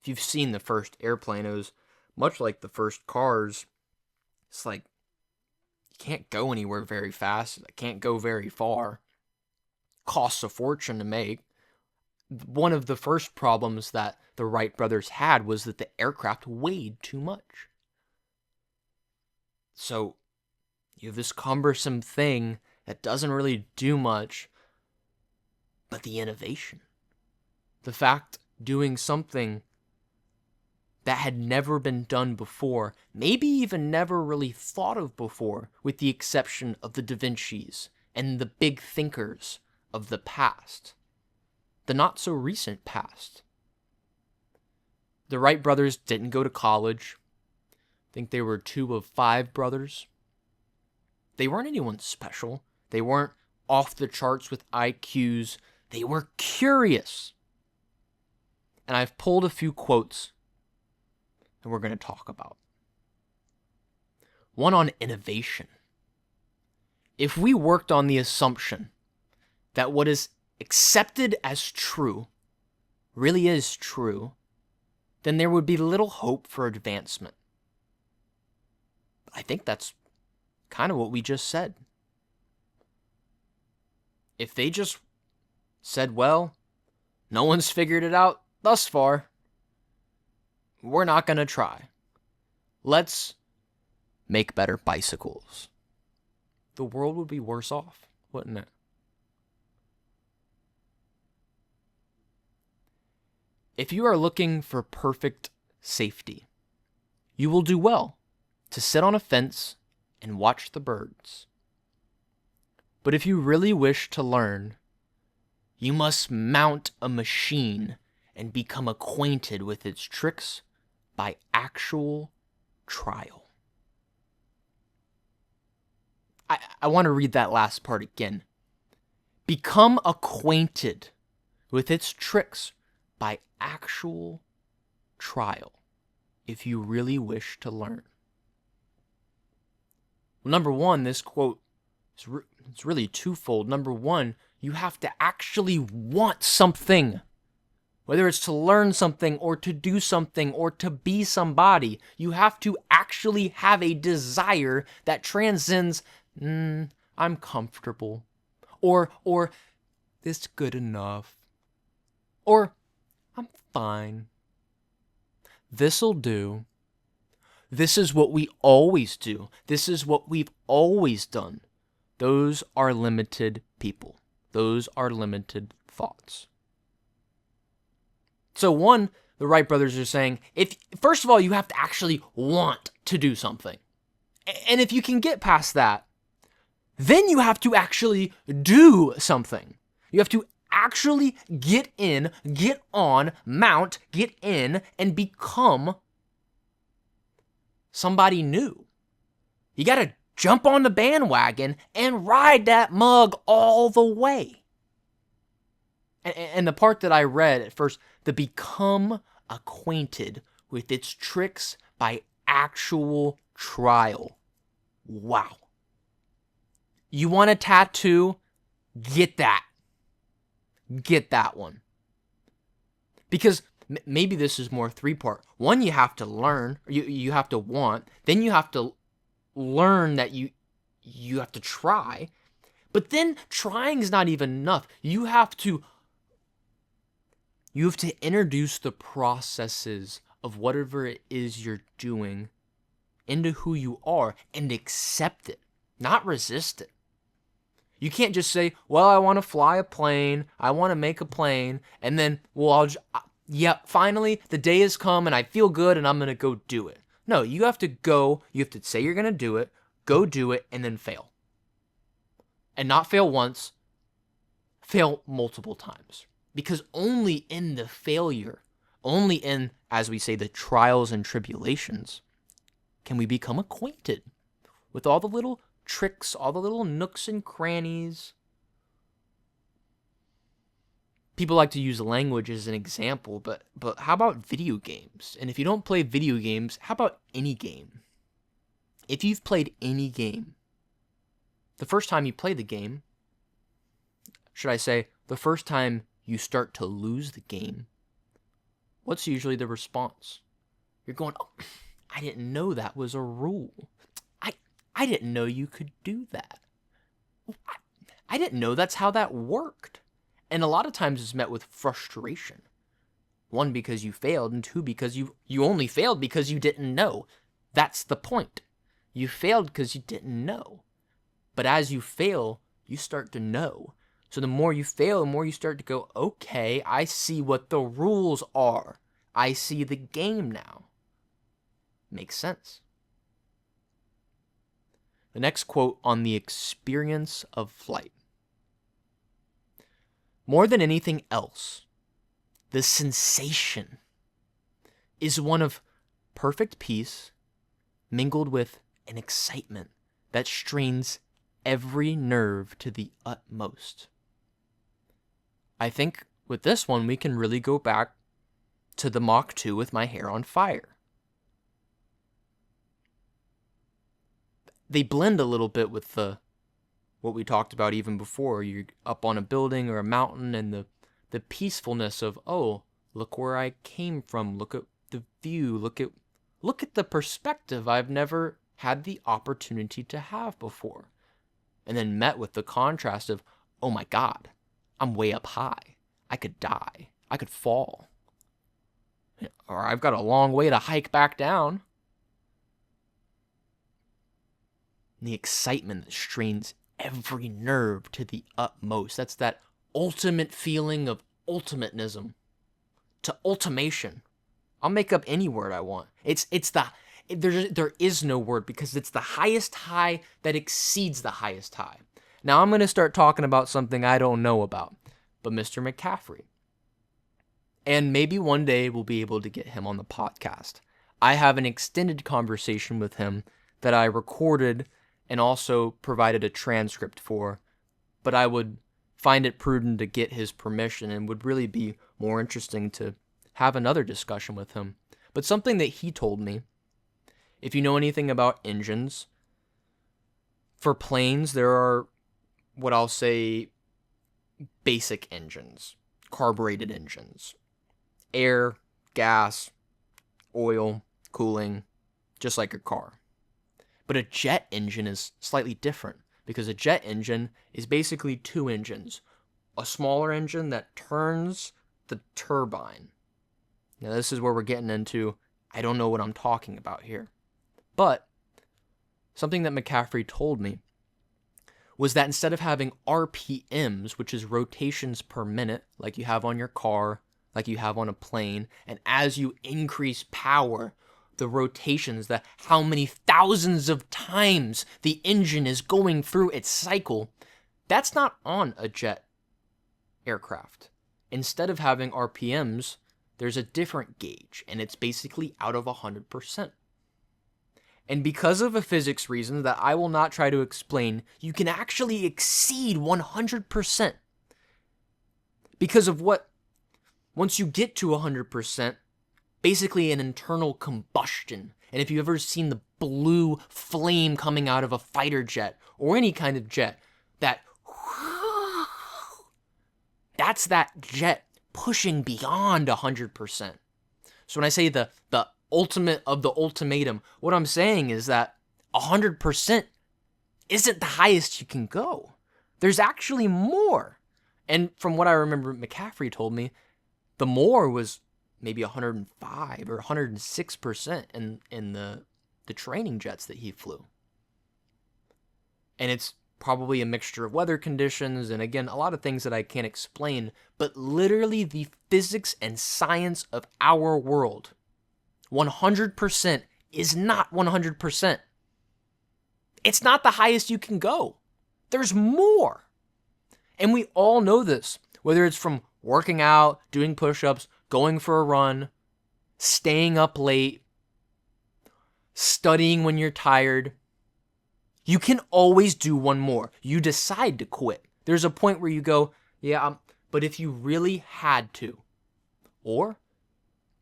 If you've seen the first airplane, it was much like the first cars. It's like, you can't go anywhere very fast. It can't go very far. Costs a fortune to make. One of the first problems that the Wright brothers had was that the aircraft weighed too much. So you have this cumbersome thing that doesn't really do much, but the innovation. The fact doing something that had never been done before, maybe even never really thought of before, with the exception of the Da Vinci's and the big thinkers of the past, the not so recent past. The Wright brothers didn't go to college. I think they were 2 of 5 brothers. They weren't anyone special. They weren't off the charts with IQs. They were curious. And I've pulled a few quotes that we're going to talk about. One on innovation. If we worked on the assumption that what is accepted as true really is true, then there would be little hope for advancement. I think that's kind of what we just said. If they just said, well, no one's figured it out thus far, we're not going to try. Let's make better bicycles. The world would be worse off, wouldn't it? If you are looking for perfect safety, you will do well to sit on a fence and watch the birds. But if you really wish to learn You must mount a machine and become acquainted with its tricks by actual trial. I want to read that last part again. Become acquainted with its tricks by actual trial if you really wish to learn. Well, number one, this quote it's really twofold. Number one, you have to actually want something. Whether it's to learn something or to do something or to be somebody, you have to actually have a desire that transcends, I'm comfortable, or this good enough, or I'm fine. This'll do. This is what we always do. This is what we've always done. Those are limited people. Those are limited thoughts. So one, the Wright brothers are saying, first of all, you have to actually want to do something. And if you can get past that, then you have to actually do something. You have to actually get in, get on, mount, get in, and become somebody new. You got to jump on the bandwagon and ride that mug all the way. And the part that I read at first, the become acquainted with its tricks by actual trial. Wow. You want a tattoo? Get that. Get that one. Because maybe this is more three-part. One, you have to learn, you have to want, then you have to learn that you have to try, but then trying is not even enough. You have to introduce the processes of whatever it is you're doing into who you are and accept it, not resist it. You can't just say, well, I want to fly a plane, I want to make a plane, and then, well, finally, the day has come and I feel good and I'm going to go do it. No, you have to go, you have to say you're going to do it, go do it, and then fail. And not fail once, fail multiple times. Because only in the failure, only in, as we say, the trials and tribulations, can we become acquainted with all the little tricks, all the little nooks and crannies. People like to use language as an example, but how about video games? And if you don't play video games, how about any game? If you've played any game, the first time you play the game, should I say, the first time you start to lose the game, what's usually the response? You're going, oh, I didn't know that was a rule. I didn't know you could do that. I didn't know that's how that worked. And a lot of times it's met with frustration. One, because you failed, and two, because you only failed because you didn't know. That's the point. You failed because you didn't know. But as you fail, you start to know. So the more you fail, the more you start to go, okay, I see what the rules are. I see the game now. Makes sense. The next quote on the experience of flight. More than anything else, the sensation is one of perfect peace mingled with an excitement that strains every nerve to the utmost. I think with this one, we can really go back to the Mach 2 with my hair on fire. They blend a little bit with what we talked about even before. You're up on a building or a mountain, and the peacefulness of, oh, look where I came from. Look at the view. Look at the perspective I've never had the opportunity to have before. And then met with the contrast of, oh my God, I'm way up high. I could die. I could fall. Or I've got a long way to hike back down. And the excitement that strains every nerve to the utmost. That's that ultimate feeling of ultimatism to ultimation. I'll make up any word I want. There is no word, because it's the highest high that exceeds the highest high. Now I'm going to start talking about something I don't know about, but Mr. McCaffery. And maybe one day we'll be able to get him on the podcast. I have an extended conversation with him that I recorded and also provided a transcript for, but I would find it prudent to get his permission and would really be more interesting to have another discussion with him. But something that he told me, if you know anything about engines, for planes there are what I'll say basic engines, carbureted engines. Air, gas, oil, cooling, just like a car. But a jet engine is slightly different because a jet engine is basically two engines. A smaller engine that turns the turbine. Now this is where we're getting into, I don't know what I'm talking about here. But something that McCaffery told me was that instead of having RPMs, which is rotations per minute, like you have on your car, like you have on a plane, and as you increase power, the rotations, how many thousands of times the engine is going through its cycle, that's not on a jet aircraft. Instead of having RPMs, there's a different gauge, and it's basically out of 100%. And because of a physics reason that I will not try to explain, you can actually exceed 100%. Because of what? Once you get to 100%, basically an internal combustion. And if you've ever seen the blue flame coming out of a fighter jet or any kind of jet, that's that jet pushing beyond 100%. So when I say the ultimate of the ultimatum, what I'm saying is that 100% isn't the highest you can go. There's actually more. And from what I remember McCaffery told me, the more was maybe 105 or 106% in the training jets that he flew. And it's probably a mixture of weather conditions and, again, a lot of things that I can't explain, but literally the physics and science of our world. 100% is not 100%. It's not the highest you can go. There's more. And we all know this, whether it's from working out, doing push-ups, going for a run, staying up late, studying when you're tired. You can always do one more. You decide to quit. There's a point where you go, but if you really had to. Or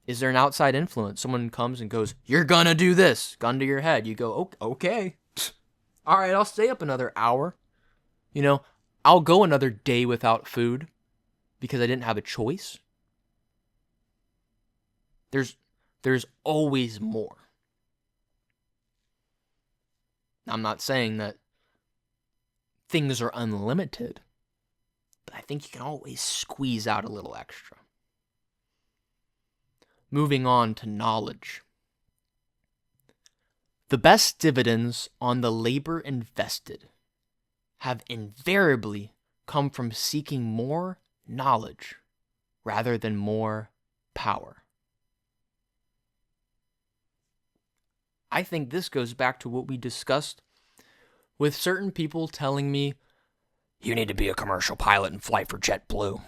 is there an outside influence? Someone comes and goes, you're gonna do this. Gun to your head. You go, okay. All right, I'll stay up another hour. I'll go another day without food because I didn't have a choice. There's always more. I'm not saying that things are unlimited, but I think you can always squeeze out a little extra. Moving on to knowledge. The best dividends on the labor invested have invariably come from seeking more knowledge rather than more power. I think this goes back to what we discussed with certain people telling me, you need to be a commercial pilot and fly for JetBlue.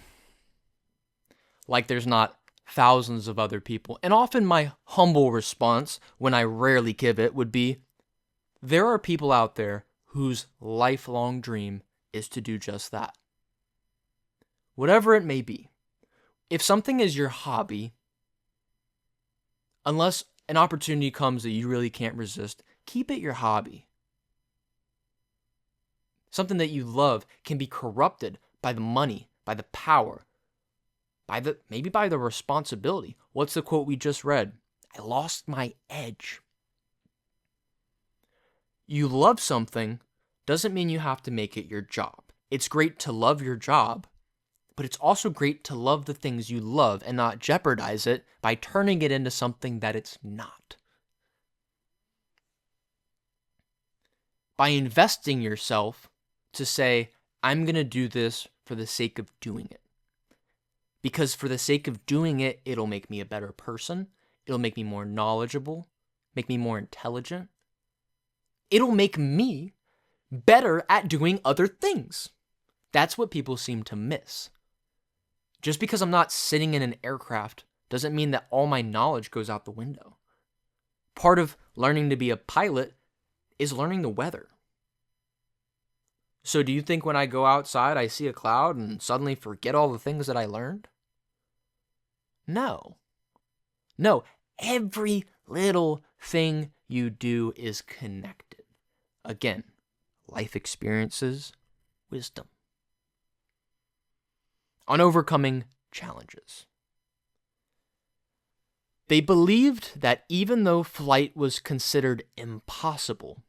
Like there's not thousands of other people. And often my humble response, when I rarely give it, would be, there are people out there whose lifelong dream is to do just that. Whatever it may be. If something is your hobby, unless an opportunity comes that you really can't resist, keep it your hobby. Something that you love can be corrupted by the money, by the power, maybe by the responsibility. What's the quote we just read? I lost my edge. You love something doesn't mean you have to make it your job. It's great to love your job, but it's also great to love the things you love and not jeopardize it by turning it into something that it's not. By investing yourself to say, I'm going to do this for the sake of doing it. Because for the sake of doing it, it'll make me a better person. It'll make me more knowledgeable, make me more intelligent. It'll make me better at doing other things. That's what people seem to miss. Just because I'm not sitting in an aircraft doesn't mean that all my knowledge goes out the window. Part of learning to be a pilot is learning the weather. So do you think when I go outside, I see a cloud and suddenly forget all the things that I learned? No. No, every little thing you do is connected. Again, life experiences, wisdom. On overcoming challenges. They believed that even though flight was considered impossible,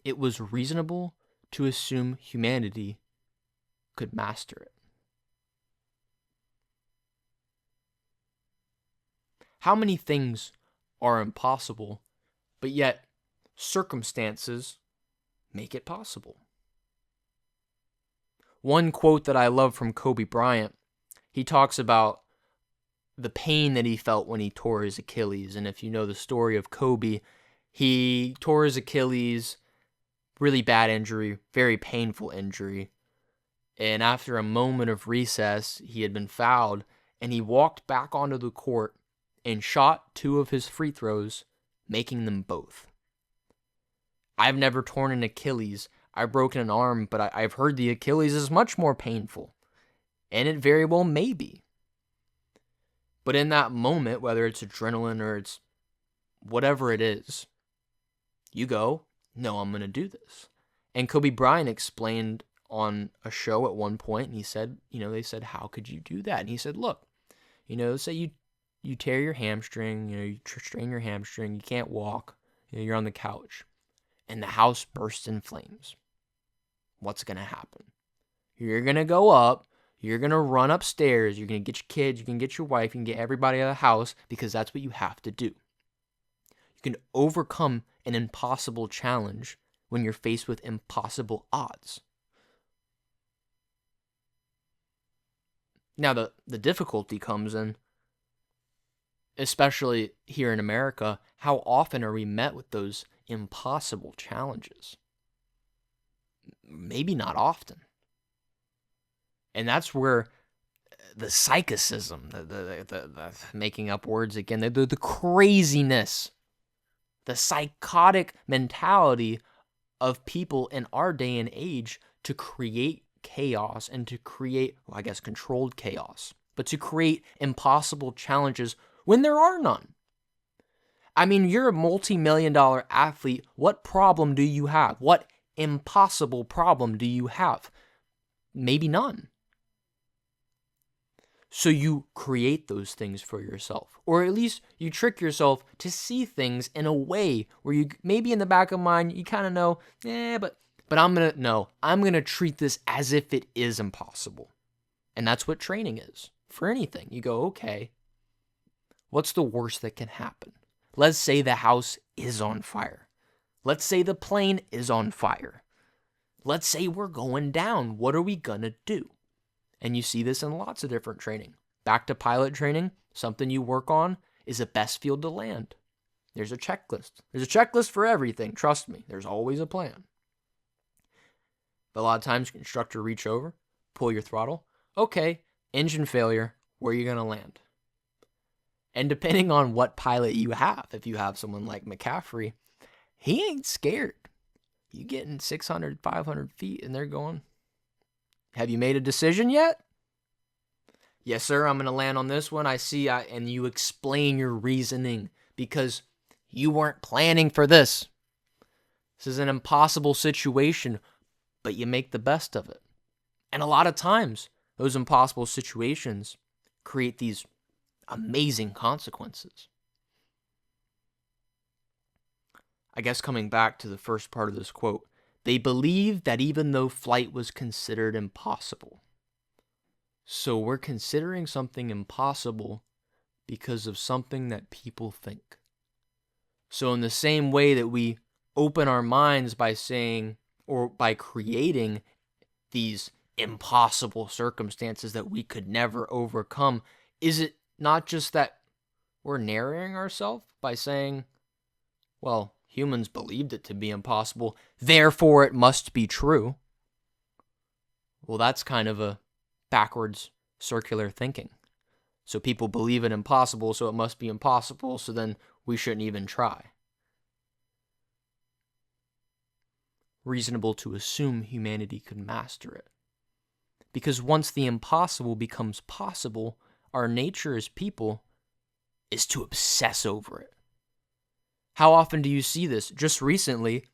it was reasonable to assume humanity could master it. How many things are impossible, but yet circumstances make it possible? One quote that I love from Kobe Bryant, he talks about the pain that he felt when he tore his Achilles. And if you know the story of Kobe, he tore his Achilles, really bad injury, very painful injury. And after a moment of recess, he had been fouled, and he walked back onto the court and shot 2 of his free throws, making them both. I've never torn an Achilles. I've broken an arm, but I've heard the Achilles is much more painful. And it very well may be. But in that moment, whether it's adrenaline or it's whatever it is, you go, no, I'm going to do this. And Kobe Bryant explained on a show at one point, and he said, they said, how could you do that? And he said, look, say you tear your hamstring, you strain your hamstring, you can't walk, you're on the couch, and the house bursts in flames. What's going to happen? You're going to go up, you're going to run upstairs, you're going to get your kids, you can get your wife, you can get everybody out of the house, because that's what you have to do. You can overcome an impossible challenge when you're faced with impossible odds. Now, the difficulty comes in, especially here in America, how often are we met with those impossible challenges? Maybe not often. And that's where the psychicism, the making up words again, the craziness, the psychotic mentality of people in our day and age to create chaos and to create, controlled chaos, but to create impossible challenges when there are none. I mean, you're a multi-million-dollar athlete. What problem do you have? What impossible problem do you have? Maybe none. So you create those things for yourself, or at least you trick yourself to see things in a way where you maybe in the back of mind, you kind of know, but I'm going to treat this as if it is impossible. And that's what training is for anything. You go, okay, what's the worst that can happen? Let's say the house is on fire. Let's say the plane is on fire. Let's say we're going down. What are we going to do? And you see this in lots of different training. Back to pilot training, something you work on is a best field to land. There's a checklist. There's a checklist for everything. Trust me, there's always a plan. But a lot of times, instructor reach over, pull your throttle. Okay, engine failure, where are you going to land? And depending on what pilot you have, if you have someone like McCaffery, he ain't scared. You getting 600, 500 feet, and they're going, have you made a decision yet? Yes, sir, I'm going to land on this one. I see, and you explain your reasoning because you weren't planning for this. This is an impossible situation, but you make the best of it. And a lot of times, those impossible situations create these amazing consequences. I guess coming back to the first part of this quote, they believed that even though flight was considered impossible. So we're considering something impossible because of something that people think. So in the same way that we open our minds by saying or by creating these impossible circumstances that we could never overcome, is it not just that we're narrowing ourselves by saying, well, humans believed it to be impossible, therefore it must be true? Well, that's kind of a backwards circular thinking. So people believe it impossible, so it must be impossible, so then we shouldn't even try. Reasonable to assume humanity could master it. Because once the impossible becomes possible, our nature as people is to obsess over it. How often do you see this? Just recently,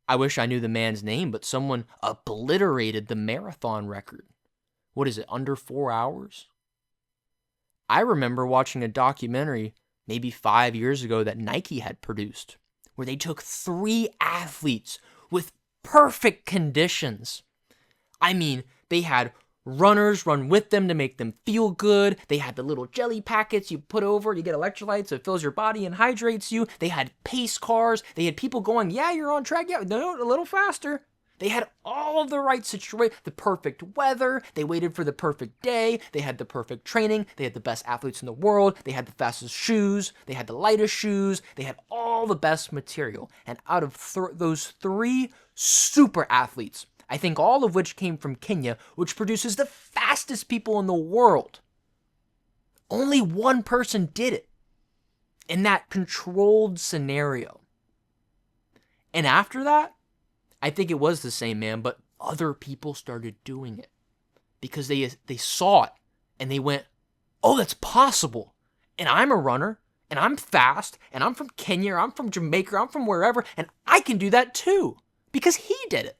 I wish I knew the man's name, but someone obliterated the marathon record. What is it, under 4 hours? I remember watching a documentary maybe 5 years ago that Nike had produced, where they took 3 athletes with perfect conditions. I mean, they had runners run with them to make them feel good. They had the little jelly packets you put over, you get electrolytes, it fills your body and hydrates you. They had pace cars. They had people going, yeah, you're on track. Yeah, no, a little faster. They had all of the right situation, the perfect weather. They waited for the perfect day. They had the perfect training. They had the best athletes in the world. They had the fastest shoes. They had the lightest shoes. They had all the best material. And out of those 3 super athletes, I think all of which came from Kenya, which produces the fastest people in the world, only one person did it in that controlled scenario. And after that, I think it was the same man, but other people started doing it because they saw it and they went, oh, that's possible. And I'm a runner and I'm fast and I'm from Kenya, or I'm from Jamaica, or I'm from wherever, and I can do that too because he did it.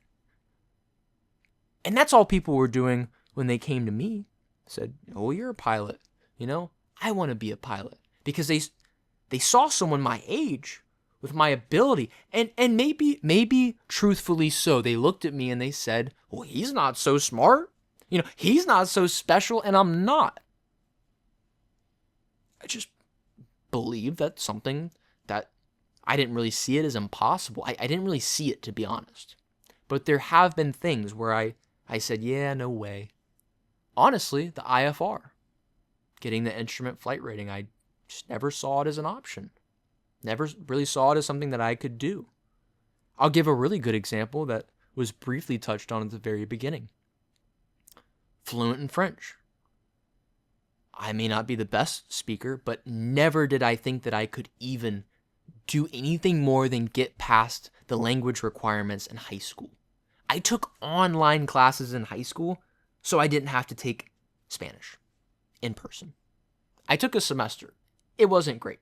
And that's all people were doing when they came to me. Said, oh, you're a pilot. I want to be a pilot because they saw someone my age with my ability, and maybe truthfully so. They looked at me and they said, well, he's not so smart. He's not so special, and I'm not. I just believe that's something that I didn't really see it as impossible. I didn't really see it, to be honest. But there have been things where I said, yeah, no way. Honestly, the IFR, getting the instrument flight rating, I just never saw it as an option. Never really saw it as something that I could do. I'll give a really good example that was briefly touched on at the very beginning. Fluent in French. I may not be the best speaker, but never did I think that I could even do anything more than get past the language requirements in high school. I took online classes in high school, so I didn't have to take Spanish in person. I took a semester. It wasn't great.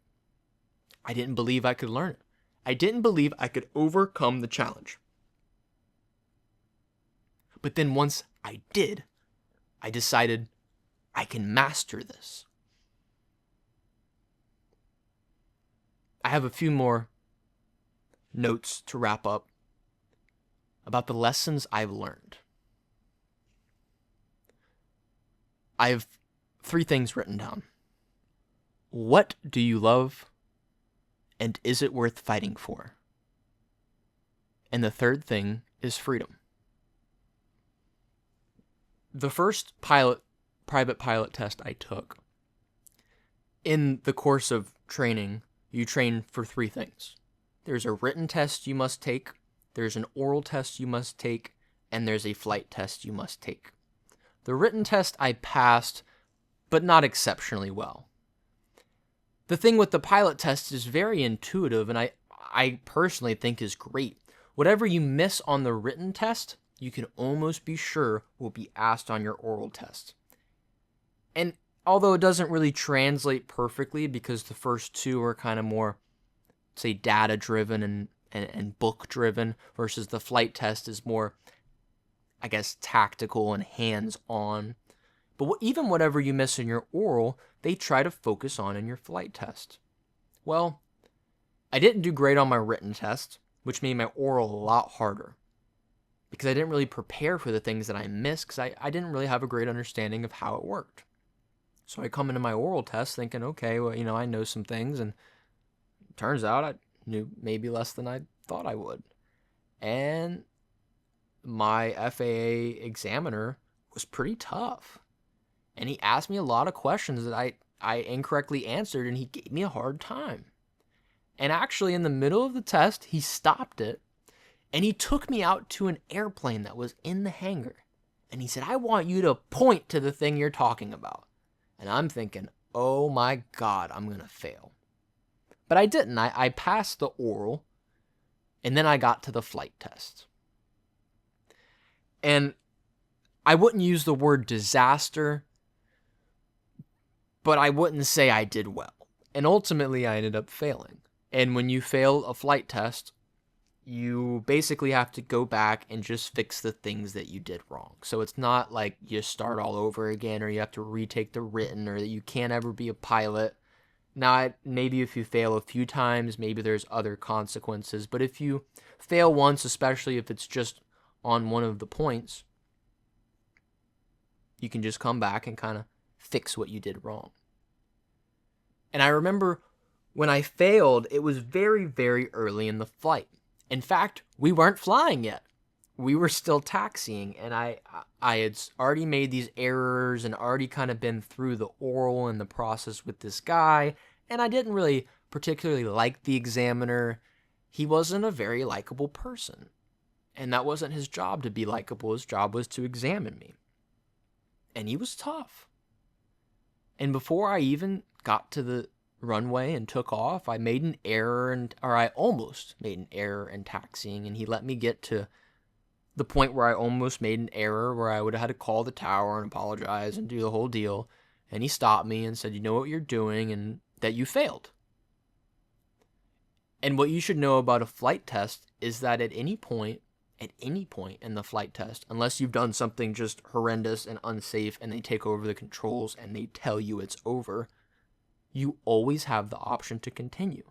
I didn't believe I could learn it. I didn't believe I could overcome the challenge. But then once I did, I decided I can master this. I have a few more notes to wrap up about the lessons I've learned. I have 3 things written down. What do you love? And is it worth fighting for? And the third thing is freedom. The first private pilot test I took, in the course of training, you train for 3 things. There's a written test you must take, there's an oral test you must take, and there's a flight test you must take. The written test I passed, but not exceptionally well. The thing with the pilot test is very intuitive, and I personally think is great. Whatever you miss on the written test, you can almost be sure will be asked on your oral test. And although it doesn't really translate perfectly because the first 2 are kind of more, say, data-driven and book-driven, versus the flight test is more, I guess, tactical and hands-on. But even whatever you miss in your oral, they try to focus on in your flight test. Well, I didn't do great on my written test, which made my oral a lot harder, because I didn't really prepare for the things that I missed, because I didn't really have a great understanding of how it worked. So I come into my oral test thinking, okay, well, I know some things, and it turns out I knew maybe less than I thought I would. And my FAA examiner was pretty tough. And he asked me a lot of questions that I incorrectly answered, and he gave me a hard time. And actually, in the middle of the test, he stopped it, and he took me out to an airplane that was in the hangar. And he said, I want you to point to the thing you're talking about. And I'm thinking, oh my God, I'm going to fail. But I didn't. I passed the oral, and then I got to the flight test. And I wouldn't use the word disaster, but I wouldn't say I did well. And ultimately, I ended up failing. And when you fail a flight test, you basically have to go back and just fix the things that you did wrong. So it's not like you start all over again, or you have to retake the written, or that you can't ever be a pilot. Now, maybe if you fail a few times, maybe there's other consequences. But if you fail once, especially if it's just on one of the points, you can just come back and kind of fix what you did wrong. And I remember when I failed, it was very, very early in the flight. In fact, we weren't flying yet. We were still taxiing, and I had already made these errors and already kind of been through the oral and the process with this guy, and I didn't really particularly like the examiner. He wasn't a very likable person, and that wasn't his job to be likable. His job was to examine me, and he was tough. And before I even got to the runway and took off, I made an error, I almost made an error in taxiing, and he let me get to the point where I almost made an error, where I would have had to call the tower and apologize and do the whole deal. And he stopped me and said, you know what you're doing, and that you failed. And what you should know about a flight test is that at any point in the flight test, unless you've done something just horrendous and unsafe and they take over the controls and they tell you it's over, you always have the option to continue,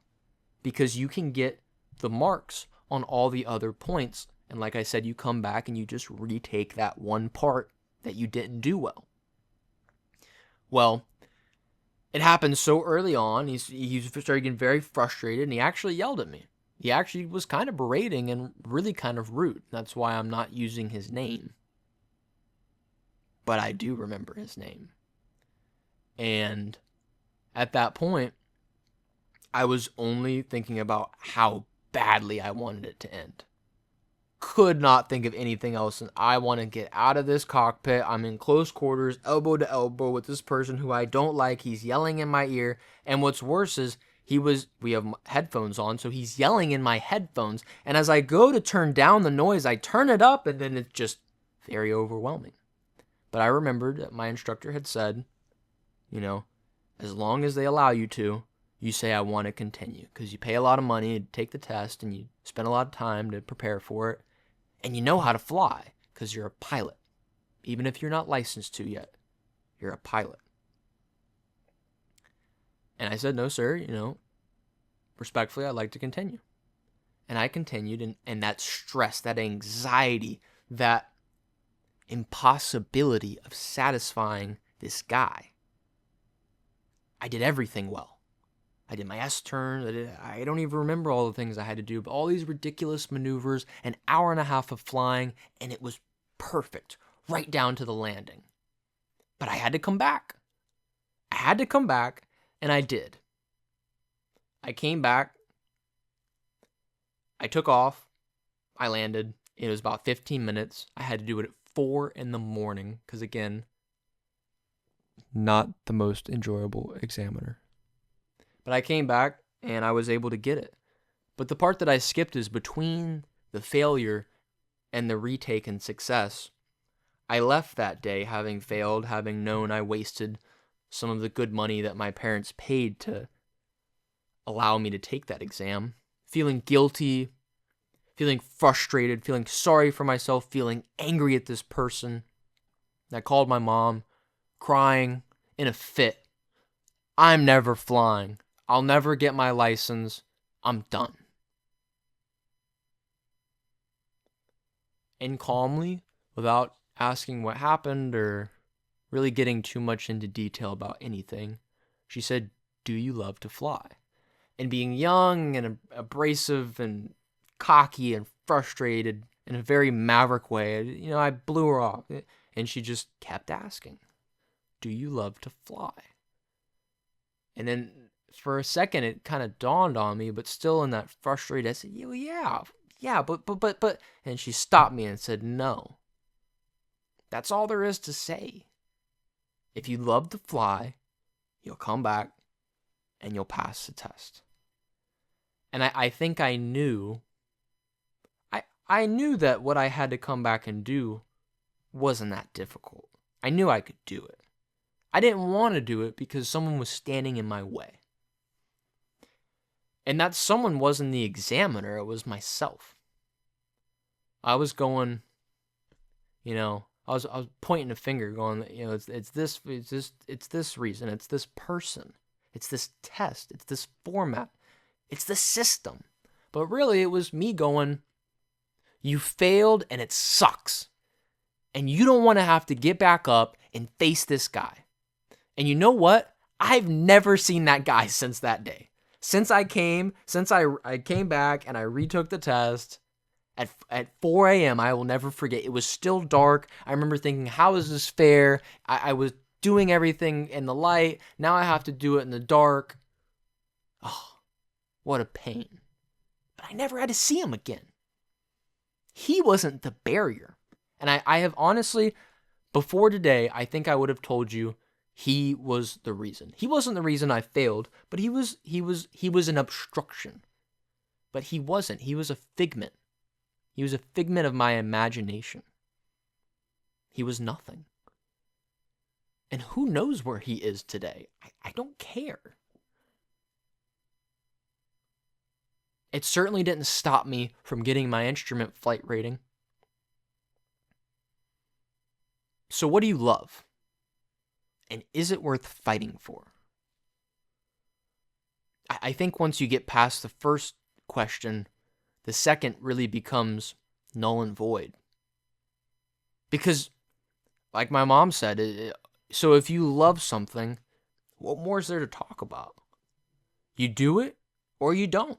because you can get the marks on all the other points. And like I said, you come back and you just retake that one part that you didn't do well. Well, it happened so early on, he started getting very frustrated, and he actually yelled at me. He actually was kind of berating and really kind of rude. That's why I'm not using his name. But I do remember his name. And at that point, I was only thinking about how badly I wanted it to end. Could not think of anything else, and I want to get out of this cockpit. I'm in close quarters, elbow to elbow with this person who I don't like. He's yelling in my ear, and what's worse is we have headphones on, so he's yelling in my headphones, and as I go to turn down the noise, I turn it up, and then it's just very overwhelming. But I remembered that my instructor had said, as long as they allow you to, you say I want to continue, because you pay a lot of money to take the test, and you spend a lot of time to prepare for it. And you know how to fly, because you're a pilot. Even if you're not licensed to yet, you're a pilot. And I said, no, sir, respectfully, I'd like to continue. And I continued, and that stress, that anxiety, that impossibility of satisfying this guy, I did everything well. I did my S-turn. I don't even remember all the things I had to do, but all these ridiculous maneuvers, an hour and a half of flying, and it was perfect, right down to the landing. But I had to come back. And I did. I came back. I took off. I landed. It was about 15 minutes. I had to do it at 4 a.m, because again, not the most enjoyable examiner. But I came back, and I was able to get it. But the part that I skipped is between the failure and the retake and success. I left that day having failed, having known I wasted some of the good money that my parents paid to allow me to take that exam, feeling guilty, feeling frustrated, feeling sorry for myself, feeling angry at this person. I called my mom, crying in a fit. I'm never flying. I'll never get my license. I'm done. And calmly, without asking what happened or really getting too much into detail about anything, she said, do you love to fly? And being young and abrasive and cocky and frustrated in a very maverick way, I blew her off. And she just kept asking, do you love to fly? And then for a second, it kind of dawned on me, but still in that frustrated, I said, yeah, but, and she stopped me and said, no, That's all there is to say. If you love to fly, you'll come back and you'll pass the test. And I think I knew that what I had to come back and do wasn't that difficult. I knew I could do it. I didn't want to do it because someone was standing in my way. And that someone wasn't the examiner, it was myself. I was going, I was pointing a finger going, it's this reason, it's this person, it's this test, it's this format, it's the system. But really it was me going, you failed and it sucks. And you don't want to have to get back up and face this guy. And you know what? I've never seen that guy since that day. Since I came back and I retook the test at 4 a.m., I will never forget. It was still dark. I remember thinking, how is this fair? I was doing everything in the light. Now I have to do it in the dark. Oh, what a pain. But I never had to see him again. He wasn't the barrier. And I have honestly, before today, I think I would have told you he was the reason. He wasn't the reason I failed, but he was an obstruction. But he wasn't. He was a figment. He was a figment of my imagination. He was nothing. And who knows where he is today? I don't care. It certainly didn't stop me from getting my instrument flight rating. So what do you love? And is it worth fighting for? I think once you get past the first question, the second really becomes null and void. Because, like my mom said, so if you love something, what more is there to talk about? You do it or you don't.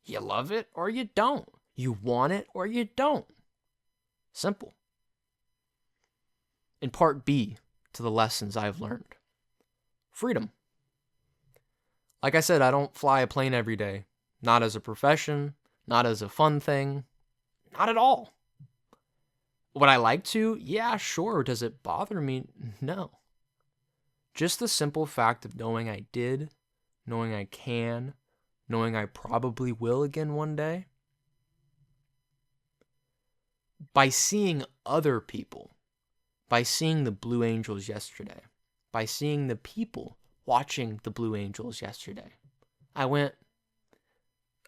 You love it or you don't. You want it or you don't. Simple. In part B to the lessons I've learned. Freedom. Like I said, I don't fly a plane every day. Not as a profession, not as a fun thing, not at all. Would I like to? Yeah, sure. Does it bother me? No. Just the simple fact of knowing I did, knowing I can, knowing I probably will again one day. By seeing other people, by seeing the Blue Angels yesterday, by seeing the people watching the Blue Angels yesterday, I went,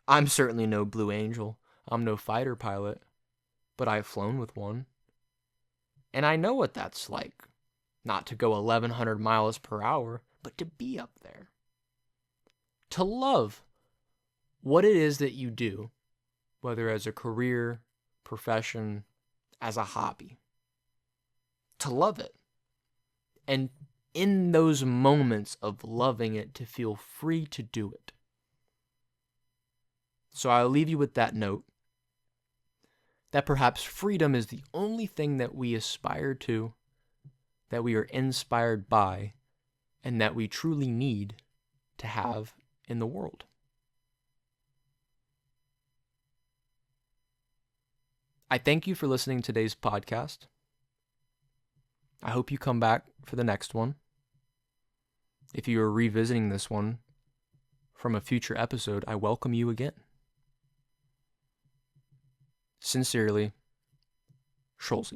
I'm certainly no Blue Angel. I'm no fighter pilot, but I've flown with one. And I know what that's like. Not to go 1,100 miles per hour, but to be up there. To love what it is that you do, whether as a career, profession, as a hobby. To love it. And in those moments of loving it, to feel free to do it. So I'll leave you with that note, that perhaps freedom is the only thing that we aspire to, that we are inspired by, and that we truly need to have in the world. I thank you for listening to today's podcast. I hope you come back for the next one. If you are revisiting this one from a future episode, I welcome you again. Sincerely, Schulze.